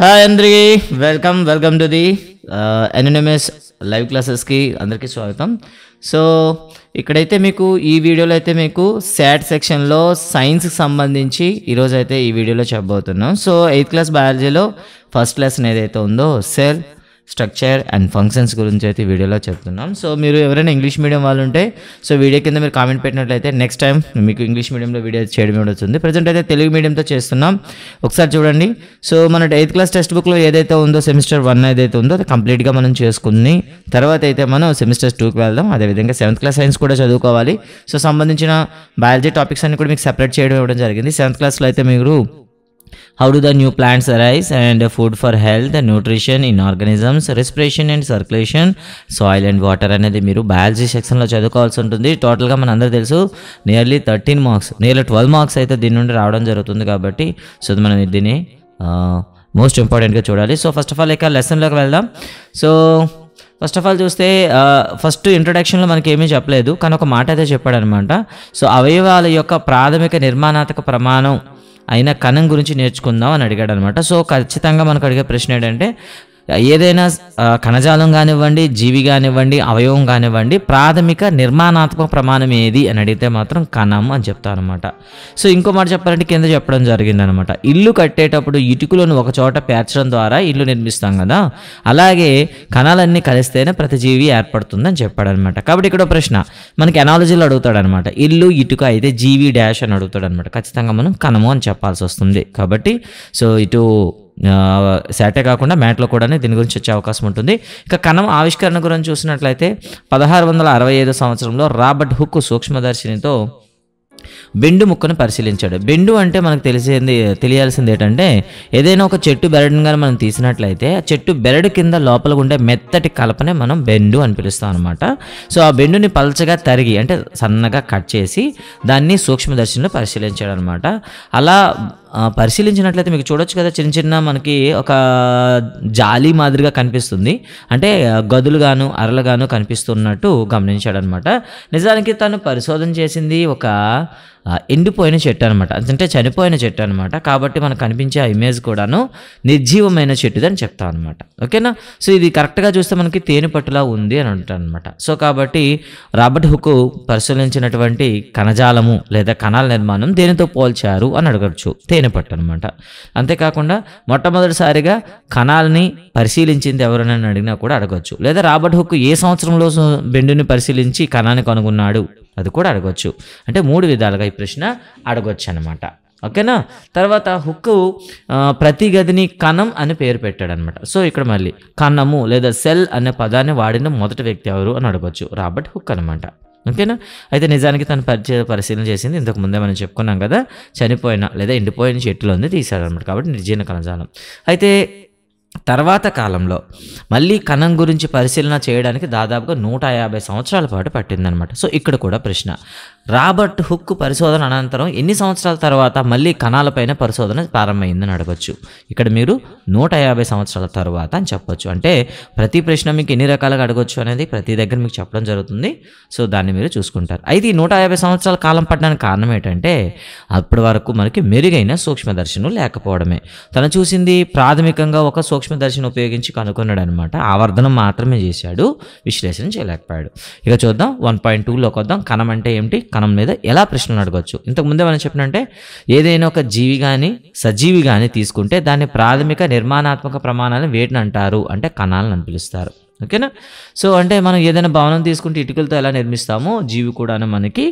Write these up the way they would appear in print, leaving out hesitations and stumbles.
Hi అందరికీ welcome to the NMS live క్లాసెస్కి అందరికీ స్వాగతం. సో ఇక్కడైతే మీకు ఈ వీడియోలో అయితే మీకు శాట్ సెక్షన్లో సైన్స్కి సంబంధించి ఈరోజు అయితే ఈ వీడియోలో చెప్పబోతున్నాం. సో 8th క్లాస్ బయాలజీలో ఫస్ట్ లెసన్ ఏదైతే ఉందో సెల్ స్ట్రక్చర్ అండ్ ఫంక్షన్స్ గురించి అయితే వీడియోలో చెప్తున్నాం. సో మీరు ఎవరైనా ఇంగ్లీష్ మీడియం వాళ్ళు ఉంటే సో వీడియో కింద మీరు కామెంట్ పెట్టినట్లయితే నెక్స్ట్ టైం మీకు ఇంగ్లీష్ మీడియంలో వీడియో చేయడం జరుగుతుంది. ప్రజెంట్ అయితే తెలుగు మీడియంతో చేస్తున్నాం, ఒకసారి చూడండి. సో మన 8th క్లాస్ టెక్స్ట్ బుక్లో ఏదైతే ఉందో సెమిస్టర్ 1 ఏదైతే ఉందో అది కంప్లీట్గా మనం చేసుకుని తర్వాత అయితే మనం సెమిస్టర్ 2కి వెళ్దాం. అదేవిధంగా 7th క్లాస్ సైన్స్ కూడా చదువుకోవాలి. సో సంబంధించిన బయాలజీ టాపిక్స్ అన్ని కూడా మీకు సెపరేట్ చేయడం ఇవ్వడం జరిగింది. 7th క్లాస్లో అయితే మీరు how do the new plants arise and food for health and nutrition in organisms, respiration and circulation, soil and water అనేది మీరు బయాలజీ సెక్షన్లో చదువుకోవాల్సి ఉంటుంది. టోటల్గా మన అందరూ తెలుసు నియర్లీ 13 మార్క్స్, నియర్లీ 12 మార్క్స్ అయితే దీని నుండి రావడం జరుగుతుంది. కాబట్టి సో మనం దీన్ని మోస్ట్ ఇంపార్టెంట్గా చూడాలి. సో ఫస్ట్ ఆఫ్ ఆల్ ఇక లెసన్లోకి వెళ్దాం. సో ఫస్ట్ ఆఫ్ ఆల్ చూస్తే ఫస్ట్ ఇంట్రొడక్షన్లో మనకి ఏమీ చెప్పలేదు, కానీ ఒక మాట అయితే చెప్పాడనమాట. సో అవయవాల యొక్క ప్రాథమిక నిర్మాణాత్మక ప్రమాణం అయిన కణం గురించి నేర్చుకుందాం అని అడిగాడు అనమాట. సో ఖచ్చితంగా మనకు అడిగే ప్రశ్న ఏంటంటే ఏదైనా కణజాలం కానివ్వండి, జీవి కానివ్వండి, అవయవం కానివ్వండి, ప్రాథమిక నిర్మాణాత్మక ప్రమాణం ఏది అని అడిగితే మాత్రం కణం అని చెప్తారనమాట. సో ఇంకో మాట చెప్పాలంటే కింద చెప్పడం జరిగిందనమాట, ఇల్లు కట్టేటప్పుడు ఇటుకలను ఒక చోట పేర్చడం ద్వారా ఇల్లు నిర్మిస్తాం కదా, అలాగే కణాలన్నీ కలిస్తేనే ప్రతి జీవి ఏర్పడుతుందని చెప్పాడనమాట. కాబట్టి ఇక్కడ ప్రశ్న మనకి ఎనాలజీలో అడుగుతాడనమాట, ఇల్లు ఇటుక అయితే జీవి డాష్ అని అడుగుతాడనమాట. ఖచ్చితంగా మనం కణము అని చెప్పాల్సి వస్తుంది. కాబట్టి సో ఇటు శాటే కాకుండా మ్యాట్లో కూడా దీని గురించి వచ్చే అవకాశం ఉంటుంది. ఇక కణం ఆవిష్కరణ గురించి చూసినట్లయితే 1665 సంవత్సరంలో రాబర్ట్ హుక్ సూక్ష్మదర్శినితో బెండు ముక్కను పరిశీలించాడు. బెండు అంటే మనకు తెలియాల్సింది ఏంటంటే ఏదైనా ఒక చెట్టు బెరడుని కానీ మనం తీసినట్లయితే ఆ చెట్టు బెరడు కింద లోపల ఉండే మెత్తటి కలపనే మనం బెండు అని పిలుస్తాం అనమాట. సో ఆ బెండుని పల్చగా తరిగి అంటే సన్నగా కట్ చేసి దాన్ని సూక్ష్మదర్శినిలో పరిశీలించాడు అనమాట. అలా పరిశీలించినట్లయితే మీకు చూడొచ్చు కదా, చిన్న చిన్న మనకి ఒక జాలి మాదిరిగా కనిపిస్తుంది, అంటే గదులుగాను అరలుగాను కనిపిస్తున్నట్టు గమనించాడనమాట. నిజానికి తను పరిశోధన చేసింది ఒక ఎండిపోయిన చెట్టు అనమాట, అంటే చనిపోయిన చెట్టు అనమాట. కాబట్టి మనకు కనిపించే ఆ ఇమేజ్ కూడాను నిర్జీవమైన చెట్టుది అని చెప్తాం అనమాట. ఓకేనా. సో ఇది కరెక్ట్గా చూస్తే మనకి తేనెపట్టులా ఉంది అని అంటారు అనమాట. సో కాబట్టి రాబర్ట్ హుక్ పరిశీలించినటువంటి కణజాలము లేదా కణాల నిర్మాణం దేనితో పోల్చారు అని అడగచ్చు, తేనెపట్టు అనమాట. అంతేకాకుండా మొట్టమొదటిసారిగా కణాలని పరిశీలించింది ఎవరైనా అడిగినా కూడా అడగచ్చు. లేదా రాబర్ట్ హుక్ ఏ సంవత్సరంలో బెండుని పరిశీలించి కణాన్ని కనుగొన్నాడు అది కూడా అడగచ్చు. అంటే 3 విధాలుగా ఈ ప్రశ్న అడగొచ్చు అనమాట. ఓకేనా. తర్వాత హుక్ ప్రతి గదిని కణం అని పేరు పెట్టాడనమాట. సో ఇక్కడ మళ్ళీ కణము లేదా సెల్ అనే పదాన్ని వాడిన మొదటి వ్యక్తి ఎవరు అని అడగచ్చు, రాబర్ట్ హుక్ అనమాట. ఓకేనా. అయితే నిజానికి తను పరిశీలన చేసింది ఇంతకు ముందే మనం చెప్పుకున్నాం కదా, చనిపోయిన లేదా ఎండిపోయిన చెట్టులో ఉంది తీశాడనమాట. కాబట్టి నిర్జీవ కణజాలం. అయితే తర్వాత కాలంలో మళ్ళీ కణం గురించి పరిశీలన చేయడానికి దాదాపుగా 150 సంవత్సరాల పాటు పట్టిందనమాట. సో ఇక్కడ కూడా ప్రశ్న, రాబర్ట్ హుక్ పరిశోధన అనంతరం ఎన్ని సంవత్సరాల తర్వాత మళ్ళీ కణాలపైన పరిశోధన ప్రారంభమైందని అడగచ్చు. ఇక్కడ మీరు 150 సంవత్సరాల తర్వాత అని చెప్పొచ్చు. అంటే ప్రతి ప్రశ్న మీకు ఎన్ని రకాలుగా అడగొచ్చు అనేది ప్రతి దగ్గర మీకు చెప్పడం జరుగుతుంది. సో దాన్ని మీరు చూసుకుంటారు. అయితే ఈ 150 సంవత్సరాల కాలం పడడానికి కారణం ఏంటంటే అప్పటి వరకు మనకి మెరుగైన సూక్ష్మదర్శనం లేకపోవడమే. తను చూసింది ప్రాథమికంగా ఒక సూక్ష్మదర్శిని ఉపయోగించి కనుక్కున్నాడు అనమాట. ఆవర్ధనం మాత్రమే చేశాడు, విశ్లేషణ చేయలేకపోయాడు. ఇక చూద్దాం 1.2లోకి వద్దాం. కణం అంటే ఏమిటి, కణం మీద ఎలా ప్రశ్నలు అడగవచ్చు. ఇంతకుముందే మనం చెప్పినంటే ఏదైనా ఒక జీవి కానీ సజీవి కానీ తీసుకుంటే దాని ప్రాథమిక నిర్మాణాత్మక ప్రమాణాలను వేటిని అంటారు అంటే కణాలను అని పిలుస్తారు. ఓకేనా. సో అంటే మనం ఏదైనా భవనం తీసుకుంటే ఇటుకలతో ఎలా నిర్మిస్తామో జీవి కూడా మనకి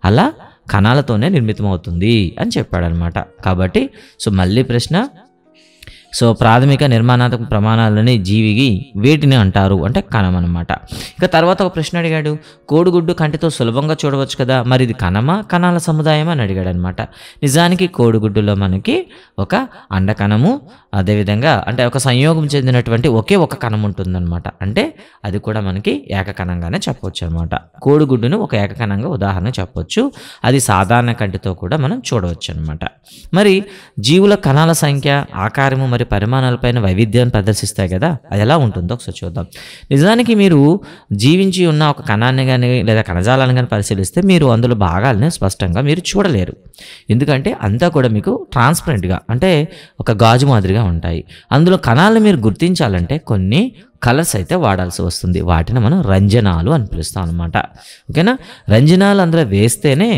అలా కణాలతోనే నిర్మితం అవుతుంది అని చెప్పాడనమాట. కాబట్టి సో మళ్ళీ ప్రశ్న, సో ప్రాథమిక నిర్మాణాత్మక ప్రమాణాలని జీవికి వేటిని అంటారు అంటే కణం అనమాట. ఇక తర్వాత ఒక ప్రశ్న అడిగాడు, కోడిగుడ్డు కంటితో సులభంగా చూడవచ్చు కదా, మరి ఇది కణమా కణాల సముదాయం అని అడిగాడు అనమాట. నిజానికి కోడిగుడ్డులో మనకి ఒక అండకణము, అదేవిధంగా అంటే ఒక సంయోగం చెందినటువంటి ఒకే ఒక కణం ఉంటుందన్నమాట. అంటే అది కూడా మనకి ఏకకణంగానే చెప్పవచ్చు అనమాట. కోడిగుడ్డును ఒక ఏకకణంగా ఉదాహరణ చెప్పొచ్చు. అది సాధారణ కంటితో కూడా మనం చూడవచ్చు అనమాట. మరి జీవుల కణాల సంఖ్య, ఆకారము మరి పరిమాణాలపైన వైవిధ్యాన్ని ప్రదర్శిస్తాయి కదా, అది ఎలా ఉంటుందో ఒకసారి చూద్దాం. నిజానికి మీరు జీవించి ఉన్న ఒక కణాన్ని కానీ లేదా కణజాలాన్ని కానీ పరిశీలిస్తే మీరు అందులో భాగాలని స్పష్టంగా మీరు చూడలేరు. ఎందుకంటే అంతా కూడా మీకు ట్రాన్స్పరెంట్గా అంటే ఒక గాజు మాదిరిగా ఉంటాయి. అందులో కణాలను మీరు గుర్తించాలంటే కొన్ని కలర్స్ అయితే వాడాల్సి వస్తుంది. వాటిని మనం రంజనాలు అని పిలుస్తాం అనమాట. ఓకేనా, రంజనాలు అందులో వేస్తేనే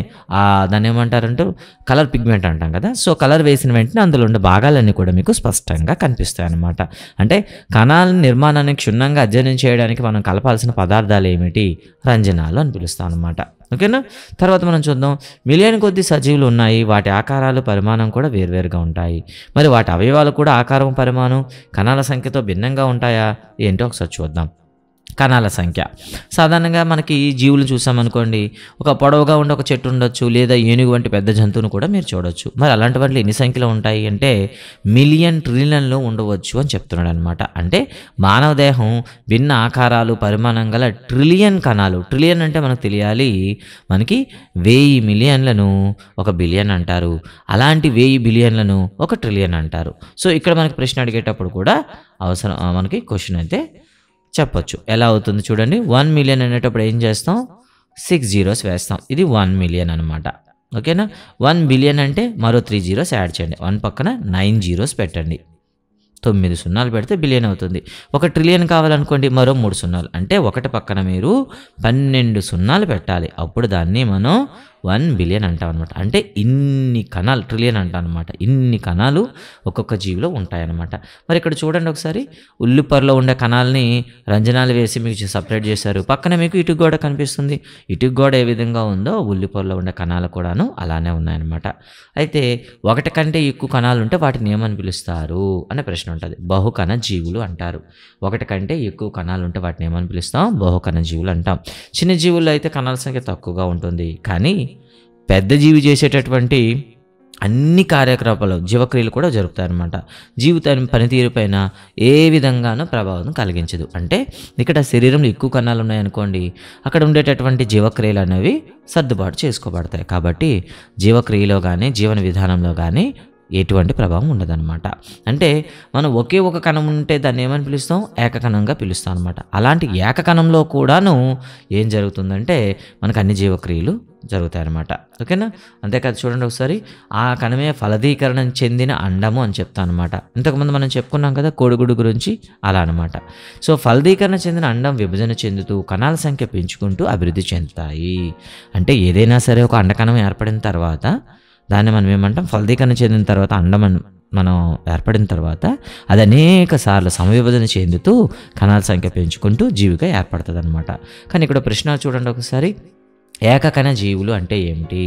దాన్ని ఏమంటారంటే కలర్ పిగ్మెంట్ అంటాం కదా. సో కలర్ వేసిన వెంటనే అందులో ఉండే భాగాలన్నీ కూడా మీకు స్పష్టంగా కనిపిస్తాయి అన్నమాట. అంటే కణాల నిర్మాణాన్ని క్షుణ్ణంగా అధ్యయనం చేయడానికి మనం కలపాల్సిన పదార్థాలు ఏమిటి? రంజనాలు అని పిలుస్తాం అనమాట. ఓకేనా, తర్వాత మనం చూద్దాం. మిలియన్ కొద్ది సజీవులు ఉన్నాయి. వాటి ఆకారాలు పరిమాణం కూడా వేరువేరుగా ఉంటాయి. మరి వాటి అవయవాలు కూడా ఆకారం పరిమాణం కణాల సంఖ్యతో భిన్నంగా ఉంటాయా ఏంటో ఒకసారి చూద్దాం. కణాల సంఖ్య సాధారణంగా మనకి జీవులు చూసామనుకోండి, ఒక పొడవుగా ఉండే ఒక చెట్టు ఉండొచ్చు, లేదా ఏనుగు వంటి పెద్ద జంతువును కూడా మీరు చూడొచ్చు. మరి అలాంటి వాటిలో ఎన్ని సంఖ్యలో ఉంటాయి అంటే మిలియన్ ట్రిలియన్లో ఉండవచ్చు అని చెప్తున్నాడు అనమాట. అంటే మానవ దేహం భిన్న ఆకారాలు పరిమాణం గల ట్రిలియన్ కణాలు. ట్రిలియన్ అంటే మనకు తెలియాలి, మనకి 1000 మిలియన్లను ఒక బిలియన్ అంటారు. అలాంటి 1000 బిలియన్లను ఒక ట్రిలియన్ అంటారు. సో ఇక్కడ మనకి ప్రశ్న అడిగేటప్పుడు కూడా అవసరం మనకి క్వశ్చన్ అయితే చెప్పొచ్చు. ఎలా అవుతుంది చూడండి. 1 మిలియన్ అనేటప్పుడు ఏం చేస్తాం? 6 జీరోస్ వేస్తాం. ఇది 1 మిలియన్ అనమాట. ఓకేనా, 1 బిలియన్ అంటే మరో 3 జీరోస్ యాడ్ చేయండి. 1 పక్కన 9 జీరోస్ పెట్టండి. 9 సున్నాలు పెడితే బిలియన్ అవుతుంది. 1 ట్రిలియన్ కావాలనుకోండి, మరో 3 సున్నాలు అంటే 1 పక్కన మీరు 12 సున్నాలు పెట్టాలి. అప్పుడు దాన్ని మనం 1 బిలియన్ అంటాం అనమాట. అంటే ఇన్ని కణాలు, ట్రిలియన్ అంటాం అనమాట. ఇన్ని కణాలు ఒక్కొక్క జీవిలో ఉంటాయన్నమాట. మరి ఇక్కడ చూడండి ఒకసారి, ఉల్లిపొరలో ఉండే కణాలని రంజనాలు వేసి మీకు సపరేట్ చేశారు. పక్కన మీకు ఇటుక గోడ కనిపిస్తుంది. ఇటుక గోడ ఏ విధంగా ఉందో ఉల్లిపొరలో ఉండే కణాలు కూడాను అలానే ఉన్నాయన్నమాట. అయితే 1 కంటే ఎక్కువ కణాలు ఉంటే వాటిని ఏమని పిలుస్తారు అనే ప్రశ్న ఉంటుంది. బహుకణ జీవులు అంటారు. 1 కంటే ఎక్కువ కణాలు ఉంటే వాటిని ఏమని పిలుస్తాం? బహుకణ జీవులు అంటాం. చిన్న జీవుల్లో అయితే కణాల సంఖ్య తక్కువగా ఉంటుంది. కానీ పెద్ద జీవి చేసేటటువంటి అన్ని కార్యకలాపాలు, జీవక్రియలు కూడా జరుపుతారనమాట. జీవితం పనితీరు పైన ఏ విధంగానూ ప్రభావం కలిగించదు. అంటే ఇక్కడ శరీరంలో ఎక్కువ కణాలు ఉన్నాయనుకోండి, అక్కడ ఉండేటటువంటి జీవక్రియలు అనేవి సర్దుబాటు చేసుకోబడతాయి. కాబట్టి జీవక్రియలో కానీ జీవన విధానంలో కానీ ఎటువంటి ప్రభావం ఉండదన్నమాట. అంటే మనం ఒకే ఒక కణం ఉంటే దాన్ని ఏమని పిలుస్తాం? ఏకకణంగా పిలుస్తాం అనమాట. అలాంటి ఏకకణంలో కూడాను ఏం జరుగుతుందంటే మనకు అన్ని జీవక్రియలు జరుగుతాయన్నమాట. ఓకేనా, అంతేకాదు చూడండి ఒకసారి, ఆ కణమే ఫలదీకరణం చెందిన అండము అని చెప్తాను అనమాట. ఇంతకుముందు మనం చెప్పుకున్నాం కదా కోడిగుడ్డు గురించి, అలా అనమాట. సో ఫలదీకరణ చెందిన అండం విభజన చెందుతూ కణాల సంఖ్య పెంచుకుంటూ అభివృద్ధి చెందుతాయి. అంటే ఏదైనా సరే ఒక అండకణం ఏర్పడిన తర్వాత దాన్ని మనం ఏమంటాం? ఫలదీకరణ చెందిన తర్వాత అండం మనం ఏర్పడిన తర్వాత అది అనేక సార్లు సమవిభజన చెందుతూ కణాల సంఖ్య పెంచుకుంటూ జీవిగా ఏర్పడుతుంది అనమాట. కానీ ఇక్కడ ప్రశ్న చూడండి ఒకసారి, ఏకకణ జీవులు అంటే ఏమిటి?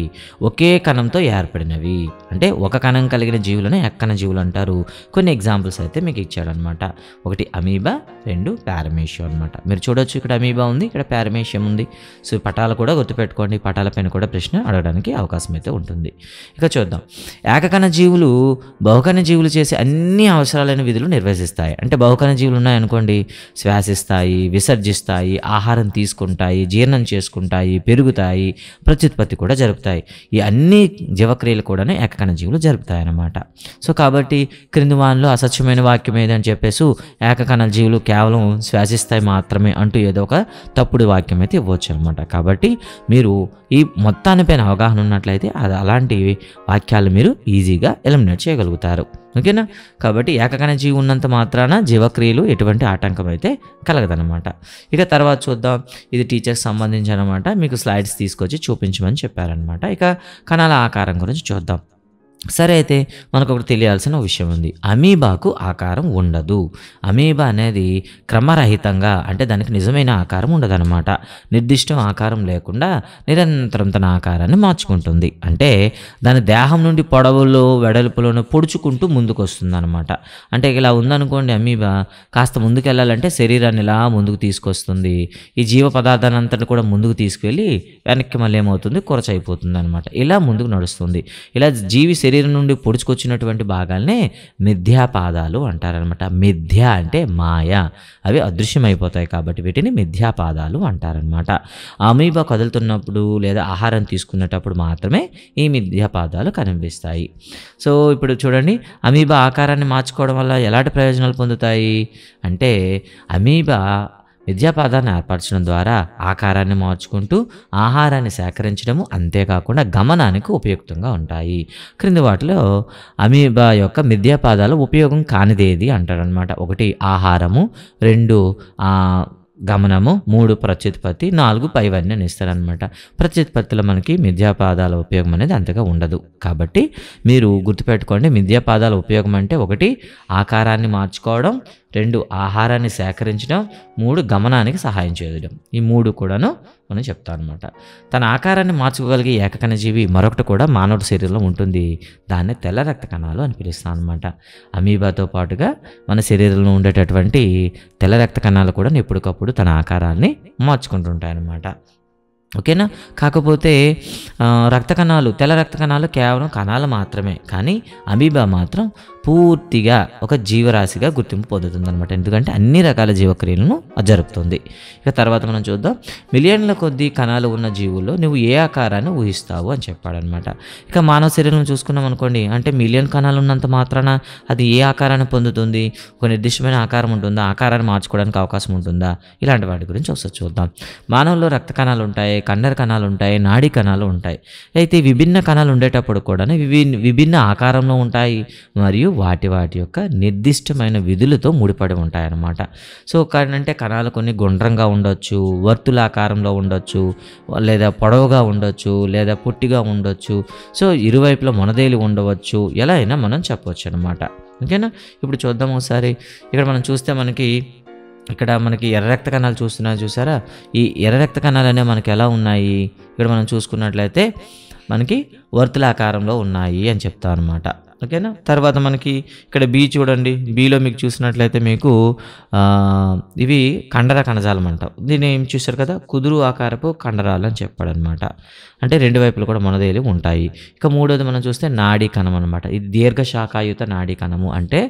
ఒకే కణంతో ఏర్పడినవి. అంటే ఒక కణం కలిగిన జీవులను ఏకకణ జీవులు అంటారు. కొన్ని ఎగ్జాంపుల్స్ అయితే మీకు ఇచ్చాడనమాట. 1 అమీబా, 2 పారమేషియం అనమాట. మీరు చూడొచ్చు, ఇక్కడ అమీబా ఉంది, ఇక్కడ పారమేషియం ఉంది. సో పటాలు కూడా గుర్తుపెట్టుకోండి. పటాల పైన కూడా ప్రశ్న అడగడానికి అవకాశం అయితే ఉంటుంది. ఇక చూద్దాం. ఏకకణ జీవులు బహుకణ జీవులు చేసే అన్ని అవసరాలైన విధులు నిర్వహిస్తాయి. అంటే బహుకణ జీవులు ఉన్నాయనుకోండి, శ్వాసిస్తాయి, విసర్జిస్తాయి, ఆహారం తీసుకుంటాయి, జీర్ణం చేసుకుంటాయి, పెరుగుతాయి, ప్రత్యుత్పత్తి కూడా జరుపుతాయి. ఈ అన్ని జీవక్రియలు కూడా ఏకకణ జీవులు జరుపుతాయి అన్నమాట. సో కాబట్టి క్రింది వానిలో అసత్యమైన వాక్యం ఏదని చెప్పేసి ఏకకణ జీవులు కేవలం శ్వాసిస్తాయి మాత్రమే అంటూ ఏదో ఒక తప్పుడు వాక్యం అయితే ఇవ్వచ్చు అనమాట. కాబట్టి మీరు ఈ మొత్తానిపైన అవగాహన ఉన్నట్లయితే అలాంటి వాక్యాలు మీరు ఈజీగా ఎలిమినేట్ చేయగలుగుతారు. ఓకేనా, కాబట్టి ఏకకణ జీవి ఉన్నంత మాత్రాన జీవక్రియలు ఎటువంటి ఆటంకం అయితే కలగదనమాట. ఇక తర్వాత చూద్దాం. ఇది టీచర్కి సంబంధించి అనమాట. మీకు స్లైడ్స్ తీసుకొచ్చి చూపించమని చెప్పారనమాట. ఇక కణాల ఆకారం గురించి చూద్దాం. సరే, అయితే మనకు ఒకటి తెలియాల్సిన విషయం ఉంది. అమీబాకు ఆకారం ఉండదు. అమీబా అనేది క్రమరహితంగా, అంటే దానికి నిజమైన ఆకారం ఉండదన్నమాట. నిర్దిష్ట ఆకారం లేకుండా నిరంతరం తన ఆకారాన్ని మార్చుకుంటుంది. అంటే దాని దేహం నుండి పొడవులో వెడల్పులను పొడుచుకుంటూ ముందుకు వస్తుంది అనమాట. అంటే ఇలా ఉందనుకోండి, అమీబా కాస్త ముందుకు వెళ్ళాలంటే శరీరాన్ని ఇలా ముందుకు తీసుకొస్తుంది. ఈ జీవ పదార్థాన్ని అంతటి కూడా ముందుకు తీసుకువెళ్ళి వెనక్కి మళ్ళీ ఏమవుతుంది? కొరచైపోతుంది అనమాట. ఇలా ముందుకు నడుస్తుంది. ఇలా జీవి శరీరం నుండి పొడుచుకొచ్చినటువంటి భాగాలనే మిథ్యాపాదాలు అంటారనమాట. మిథ్య అంటే మాయ, అవి అదృశ్యమైపోతాయి కాబట్టి వీటిని మిథ్యాపాదాలు అంటారనమాట. అమీబా కదులుతున్నప్పుడు లేదా ఆహారం తీసుకునేటప్పుడు మాత్రమే ఈ మిథ్యాపాదాలు కనిపిస్తాయి. సో ఇప్పుడు చూడండి, అమీబా ఆకారాన్ని మార్చుకోవడం వల్ల ఎలాంటి ప్రయోజనాలు పొందుతాయి అంటే, అమీబా మిథ్యాపాదాన్ని ఏర్పరచడం ద్వారా ఆకారాన్ని మార్చుకుంటూ ఆహారాన్ని సేకరించడము, అంతేకాకుండా గమనానికి ఉపయుక్తంగా ఉంటాయి. క్రింది వాటిలో అమీబా యొక్క మిథ్యాపాదాలు ఉపయోగం కానిదేది అంటారనమాట. 1 ఆహారము, 2 గమనము, 3 ప్రత్యుత్పత్తి, 4 పైవన్నీ అని ఇస్తారనమాట. ప్రత్యుత్పత్తిలో మనకి మిథ్యాపాదాల ఉపయోగం అనేది అంతగా ఉండదు. కాబట్టి మీరు గుర్తుపెట్టుకోండి, మిథ్యాపాదాల ఉపయోగం అంటే 1 ఆకారాన్ని మార్చుకోవడం, 2 ఆహారాన్ని సేకరించడం, 3 గమనానికి సహాయం చేయడం. ఈ 3 కూడాను మనం చెప్తాం అనమాట. తన ఆకారాన్ని మార్చుకోగలిగే ఏకకణ జీవి మరొకటి కూడా మానవుడి శరీరంలో ఉంటుంది. దాన్ని తెల్ల రక్త కణాలు అని పిలుస్తాం అనమాట. అమీబాతో పాటుగా మన శరీరంలో ఉండేటటువంటి తెల్ల రక్త కణాలు కూడా ఎప్పటికప్పుడు తన ఆకారాన్ని మార్చుకుంటుంటాయి అన్నమాట. ఓకేనా. కాకపోతే రక్త కణాలు, తెల్ల రక్త కణాలు కేవలం కణాలు మాత్రమే, కానీ అమీబా మాత్రం పూర్తిగా ఒక జీవరాశిగా గుర్తింపు పొందుతుంది అనమాట. ఎందుకంటే అన్ని రకాల జీవక్రియలను జరుపుతుంది. ఇక తర్వాత మనం చూద్దాం, మిలియన్ల కొద్ది కణాలు ఉన్న జీవుల్లో నువ్వు ఏ ఆకారాన్ని ఊహిస్తావు అని చెప్పాడనమాట. ఇక మానవ శరీరం చూసుకున్నాం అనుకోండి, అంటే మిలియన్ కణాలు ఉన్నంత మాత్రాన అది ఏ ఆకారాన్ని పొందుతుంది, ఒక నిర్దిష్టమైన ఆకారం ఉంటుందా, ఆకారాన్ని మార్చుకోవడానికి అవకాశం ఉంటుందా, ఇలాంటి వాటి గురించి ఒకసారి చూద్దాం. మానవుల్లో రక్త కణాలు ఉంటాయి, కండర కణాలు ఉంటాయి, నాడీ కణాలు ఉంటాయి. అయితే విభిన్న కణాలు ఉండేటప్పుడు కూడా విభిన్న ఆకారంలో ఉంటాయి మరియు వాటి యొక్క నిర్దిష్టమైన విధులతో ముడిపడి ఉంటాయన్నమాట. సో అంటే కణాలు కొన్ని గుండ్రంగా ఉండొచ్చు, వర్తులాకారంలో ఉండొచ్చు, లేదా పొడవుగా ఉండొచ్చు, లేదా పొట్టిగా ఉండొచ్చు. సో ఇరువైపులా మొనదేలి ఉండవచ్చు, ఎలా అయినా మనం చెప్పవచ్చు అనమాట. ఓకేనా. ఇప్పుడు చూద్దాం ఒకసారి. ఇక్కడ మనం చూస్తే ఇక్కడ మనకి ఎర్ర రక్త కణాలు చూసారా. ఈ ఎర్ర రక్త కణాలు అనేవి మనకి ఎలా ఉన్నాయి, ఇక్కడ మనం చూసుకున్నట్లయితే మనకి వర్తులాకారంలో ఉన్నాయి అని చెప్తాం అనమాట. ఓకేనా. తర్వాత మనకి ఇక్కడ బి చూడండి, బిలో మీకు చూసినట్లయితే మీకు ఇవి కండర కణజాలం అంటాం. దీన్ని ఏం చూశారు కదా, కుదురు ఆకారపు కండరాలు అని చెప్పాడనమాట. అంటే 2 వైపులు కూడా మొనదేలి ఉంటాయి. ఇక 3వది మనం చూస్తే నాడీ కణం అనమాట. ఇది దీర్ఘశాఖాయుత నాడీ కణము, అంటే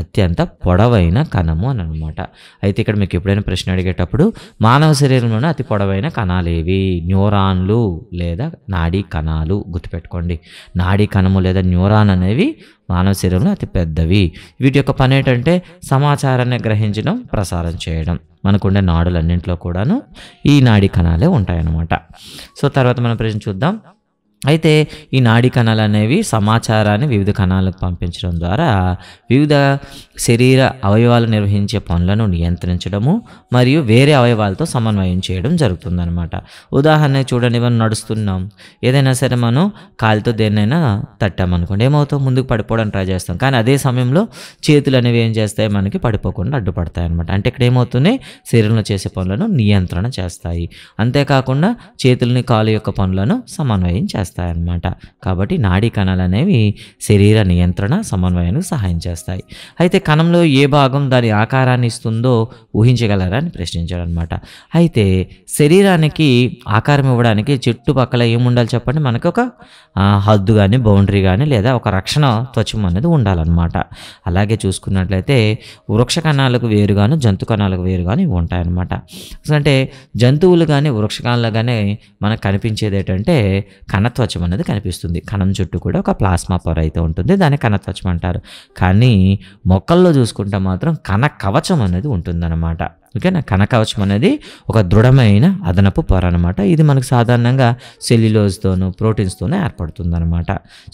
అత్యంత పొడవైన కణము అని అనమాట. అయితే ఇక్కడ మీకు ఎప్పుడైనా ప్రశ్న అడిగేటప్పుడు మానవ శరీరంలోనే అతి పొడవైన కణాలు ఏవి, న్యూరాన్లు లేదా నాడీ కణాలు గుర్తుపెట్టుకోండి. నాడీ కణము లేదా న్యూరాన్ అనేవి మానవ శరీరంలో అతి పెద్దవి. వీటి యొక్క పని ఏంటంటే సమాచారాన్ని గ్రహించడం, ప్రసారం చేయడం. మనకుండే నాడులన్నింటిలో కూడాను ఈ నాడీ కణాలే ఉంటాయన్నమాట. సో తర్వాత మనం ప్రశ్న చూద్దాం. అయితే ఈ నాడీ కణాలు అనేవి సమాచారాన్ని వివిధ కణాలకు పంపించడం ద్వారా వివిధ శరీర అవయవాలు నిర్వహించే పనులను నియంత్రించడము మరియు వేరే అవయవాలతో సమన్వయం చేయడం జరుగుతుందన్నమాట. ఉదాహరణ చూడండి, మనం నడుస్తున్నాం, ఏదైనా సరే మనం కాలుతో దేన్నైనా తట్టామనుకోండి, ఏమవుతాం, ముందుకు పడిపోవడానికి ట్రై చేస్తాం. కానీ అదే సమయంలో చేతులు అనేవి ఏం చేస్తాయి, మనకి పడిపోకుండా అడ్డుపడతాయి అనమాట. అంటే ఇక్కడ ఏమవుతుంది, శరీరంలో చేసే పనులను నియంత్రణ చేస్తాయి. అంతేకాకుండా చేతులని, కాలు యొక్క పనులను సమన్వయం చేస్తాయి అన్నమాట. కాబట్టి నాడీ కణాలు అనేవి శరీర నియంత్రణ, సమన్వయానికి సహాయం చేస్తాయి. అయితే కణంలో ఏ భాగం దాని ఆకారాన్ని ఇస్తుందో ఊహించగలరా అని ప్రశ్నించాడు అనమాట. అయితే శరీరానికి ఆకారం ఇవ్వడానికి చుట్టుపక్కల ఏముండాలి చెప్పండి, మనకు ఒక హద్దు కానీ, బౌండరీ కానీ, లేదా ఒక రక్షణ త్వచం అనేది ఉండాలన్నమాట. అలాగే చూసుకున్నట్లయితే వృక్ష కణాలకు వేరుగాను, జంతు కణాలకు వేరుగాను ఇవి ఉంటాయన్నమాట. అంటే జంతువులు కానీ, వృక్ష కణాలు కానీ మనకు కనిపించేది ఏంటంటే కణత్వచం అనేది కనిపిస్తుంది. కణం చుట్టూ కూడా ఒక ప్లాస్మా పొర అయితే ఉంటుంది, దాన్ని కణత్వచం అంటారు. కానీ మొక్కల్లో చూసుకుంటే మాత్రం కణ కవచం అనేది ఉంటుందన్నమాట. ఓకేనా. కణ కవచం అనేది ఒక దృఢమైన అదనపు పొర అనమాట. ఇది మనకు సాధారణంగా సెల్యులోజ్తోనూ ప్రోటీన్స్తోనూ ఏర్పడుతుంది అనమాట.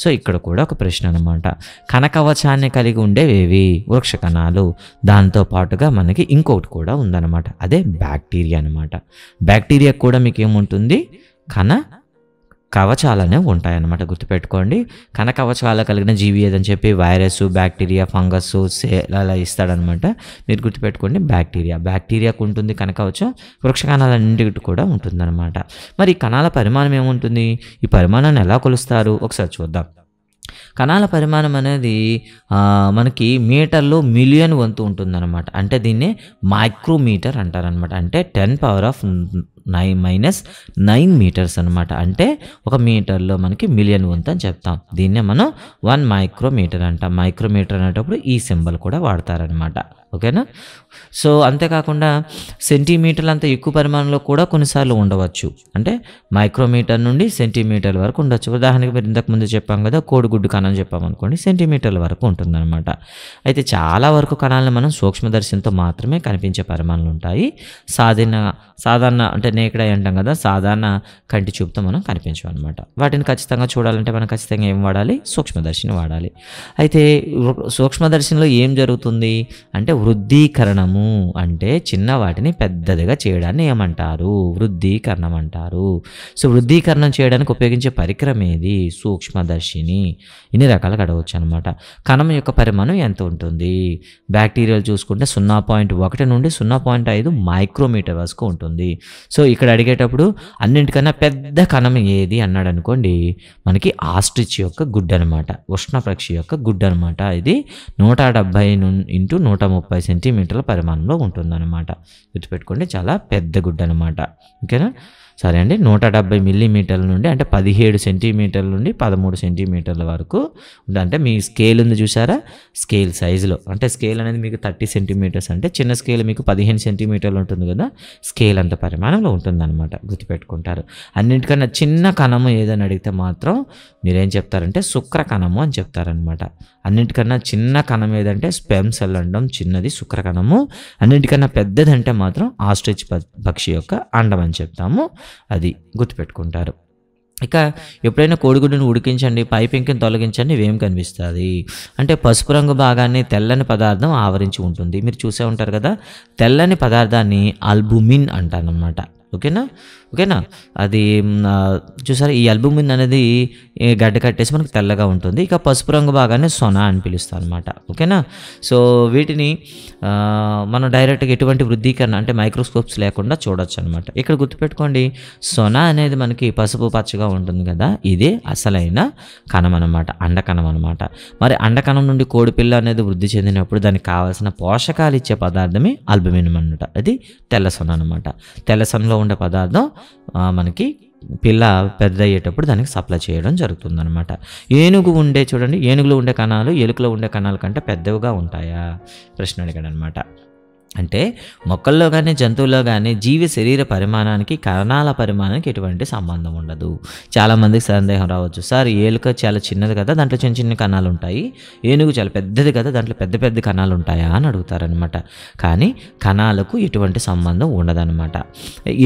సో ఇక్కడ కూడా ఒక ప్రశ్న అనమాట. కణ కవచాన్ని కలిగి ఉండేవేవి, వృక్ష కణాలు. దాంతో పాటుగా మనకి ఇంకొకటి కూడా ఉందన్నమాట, అదే బ్యాక్టీరియా అనమాట. బ్యాక్టీరియా కూడా మీకు ఏముంటుంది, కణ కవచాలనే ఉంటాయన్నమాట. గుర్తుపెట్టుకోండి, కణ కవచాలు కలిగిన జీవి ఏదని చెప్పి వైరస్, బ్యాక్టీరియా, ఫంగస్ అలా ఇస్తాడనమాట. మీరు గుర్తుపెట్టుకోండి, బ్యాక్టీరియాకు ఉంటుంది కణ కవచం, వృక్ష కణాలన్నింటికి కూడా ఉంటుందన్నమాట. మరి ఈ కణాల పరిమాణం ఏముంటుంది, ఈ పరిమాణాన్ని ఎలా కొలుస్తారు ఒకసారి చూద్దాం. కణాల పరిమాణం అనేది మనకి మీటర్లో మిలియన్ వంతు ఉంటుందన్నమాట. అంటే దీన్ని మైక్రోమీటర్ అంటారనమాట. అంటే 10⁻⁹ -9 మీటర్స్ అనమాట. అంటే 1 మీటర్లో మనకి మిలియన్ వంతు అని చెప్తాం. దీన్నే మనం 1 మైక్రోమీటర్ అంటాం. మైక్రోమీటర్ అనేటప్పుడు ఈ సింబల్ కూడా వాడతారనమాట. ఓకేనా. సో అంతేకాకుండా సెంటీమీటర్లు అంత ఎక్కువ పరిమాణంలో కూడా కొన్నిసార్లు ఉండవచ్చు. అంటే మైక్రోమీటర్ నుండి సెంటీమీటర్ల వరకు ఉండొచ్చు. ఉదాహరణకి మీరు ఇంతకుముందు చెప్పాం కదా, కోడిగుడ్డు కణం చెప్పామనుకోండి, సెంటీమీటర్ల వరకు ఉంటుందన్నమాట. అయితే చాలా వరకు కణాలను మనం సూక్ష్మదర్శినితో మాత్రమే కనిపించే పరిమాణాలు ఉంటాయి. సాధారణ అంటే నేకెడ్ ఐ అంటాం కదా, సాధారణ కంటి చూపుతో మనం కనిపించమన్నమాట. వాటిని ఖచ్చితంగా చూడాలంటే మనం ఖచ్చితంగా ఏం వాడాలి? సూక్ష్మదర్శిని వాడాలి. అయితే సూక్ష్మదర్శినిలో ఏం జరుగుతుంది అంటే వృద్ధీకరణము, అంటే చిన్న వాటిని పెద్దదిగా చేయడాన్ని ఏమంటారు? వృద్ధీకరణం అంటారు. సో వృద్ధీకరణం చేయడానికి ఉపయోగించే పరికరం ఏది? సూక్ష్మదర్శిని. ఇన్ని రకాలుగా అడగవచ్చు అనమాట. కణం యొక్క పరిమాణం ఎంత ఉంటుంది? బ్యాక్టీరియాలు చూసుకుంటే 0.1 నుండి 0.5 మైక్రోమీటర్ వరకు ఉంటుంది. సో ఇక్కడ అడిగేటప్పుడు అన్నింటికన్నా పెద్ద కణం ఏది అన్నాడు అనుకోండి, మనకి ఆస్ట్రిచ్ యొక్క గుడ్డు అనమాట, ఉష్ణపక్షి యొక్క గుడ్డు అనమాట. ఇది 170 ఇంటూ 130 సెంటీమీటర్ల పరిమాణంలో ఉంటుందన్నమాట. గుర్తుపెట్టుకోండి, చాలా పెద్ద గుడ్డు అనమాట. ఓకేనా. సరే అండి. 170 మిల్లీమీటర్ల నుండి అంటే 17 సెంటీమీటర్ల నుండి 13 సెంటీమీటర్ల వరకు ఉంటుంది. అంటే మీ స్కేల్ ఉంది చూసారా, స్కేల్ సైజులో, అంటే స్కేల్ అనేది మీకు 30 సెంటీమీటర్స్ అంటే చిన్న స్కేల్ మీకు 15 సెంటీమీటర్లు ఉంటుంది కదా, స్కేల్ అంత పరిమాణంలో ఉంటుందన్నమాట. గుర్తుపెట్టుకుంటారు. అన్నింటికన్నా చిన్న కణము ఏదని అడిగితే మాత్రం మీరేం చెప్తారంటే శుక్ర కణము అని చెప్తారనమాట. అన్నింటికన్నా చిన్న కణం ఏదంటే స్పెర్మ్ సెల్ అండం, చిన్నది శుక్ర కణము. అన్నింటికన్నా పెద్దదంటే మాత్రం ఆస్ట్రిచ్ పక్షి యొక్క అండం అని చెప్తాము. అది గుర్తుపెట్టుకుంటారు. ఇక ఎప్పుడైనా కోడిగుడ్డును ఉడికించండి, పై పెంకుని తొలగించండి, ఇవేం కనిపిస్తుంది అంటే పసుపు రంగు భాగాన్ని తెల్లని పదార్థం ఆవరించి ఉంటుంది. మీరు చూసే ఉంటారు కదా, తెల్లని పదార్థాన్ని ఆల్బుమిన్ అంటారనమాట. ఓకేనా. అది చూసారా, ఈ ఆల్బుమిన్ అనేది గడ్డ కట్టేసి మనకు తెల్లగా ఉంటుంది. ఇక పసుపు రంగు భాగాన్ని సొన అని పిలుస్తాం అనమాట. ఓకేనా. సో వీటిని మనం డైరెక్ట్గా ఎటువంటి వృద్ధీకరణ అంటే మైక్రోస్కోప్స్ లేకుండా చూడొచ్చు అనమాట. ఇక్కడ గుర్తుపెట్టుకోండి, సొన అనేది మనకి పసుపు పచ్చగా ఉంటుంది కదా, ఇదే అసలైన కణం అనమాట, అండకణం అనమాట. మరి అండకణం నుండి కోడిపిల్ల అనేది వృద్ధి చెందినప్పుడు దానికి కావాల్సిన పోషకాలు ఇచ్చే పదార్థమే ఆల్బుమిన్ అనమాట. అది తెల్ల సొన అనమాట. తెల్ల సొనలో ఉండే పదార్థం మనకి పిల్ల పెద్ద అయ్యేటప్పుడు దానికి సప్లై చేయడం జరుగుతుందన్నమాట. చూడండి, ఏనుగులో ఉండే కణాలు ఎలుకలో ఉండే కణాల కంటే పెద్దవిగా ఉంటాయా? ప్రశ్న అడిగాడు అనమాట. అంటే మొక్కల్లో కానీ జంతువుల్లో కానీ జీవి శరీర పరిమాణానికి కణాల పరిమాణానికి ఎటువంటి సంబంధం ఉండదు. చాలామందికి సందేహం రావచ్చు, సార్ ఏలుక చాలా చిన్నది కదా, దాంట్లో చిన్న చిన్న కణాలు ఉంటాయి, ఏనుగు చాలా పెద్దది కదా, దాంట్లో పెద్ద పెద్ద కణాలు ఉంటాయా అని అడుగుతారనమాట. కానీ కణాలకు ఎటువంటి సంబంధం ఉండదన్నమాట.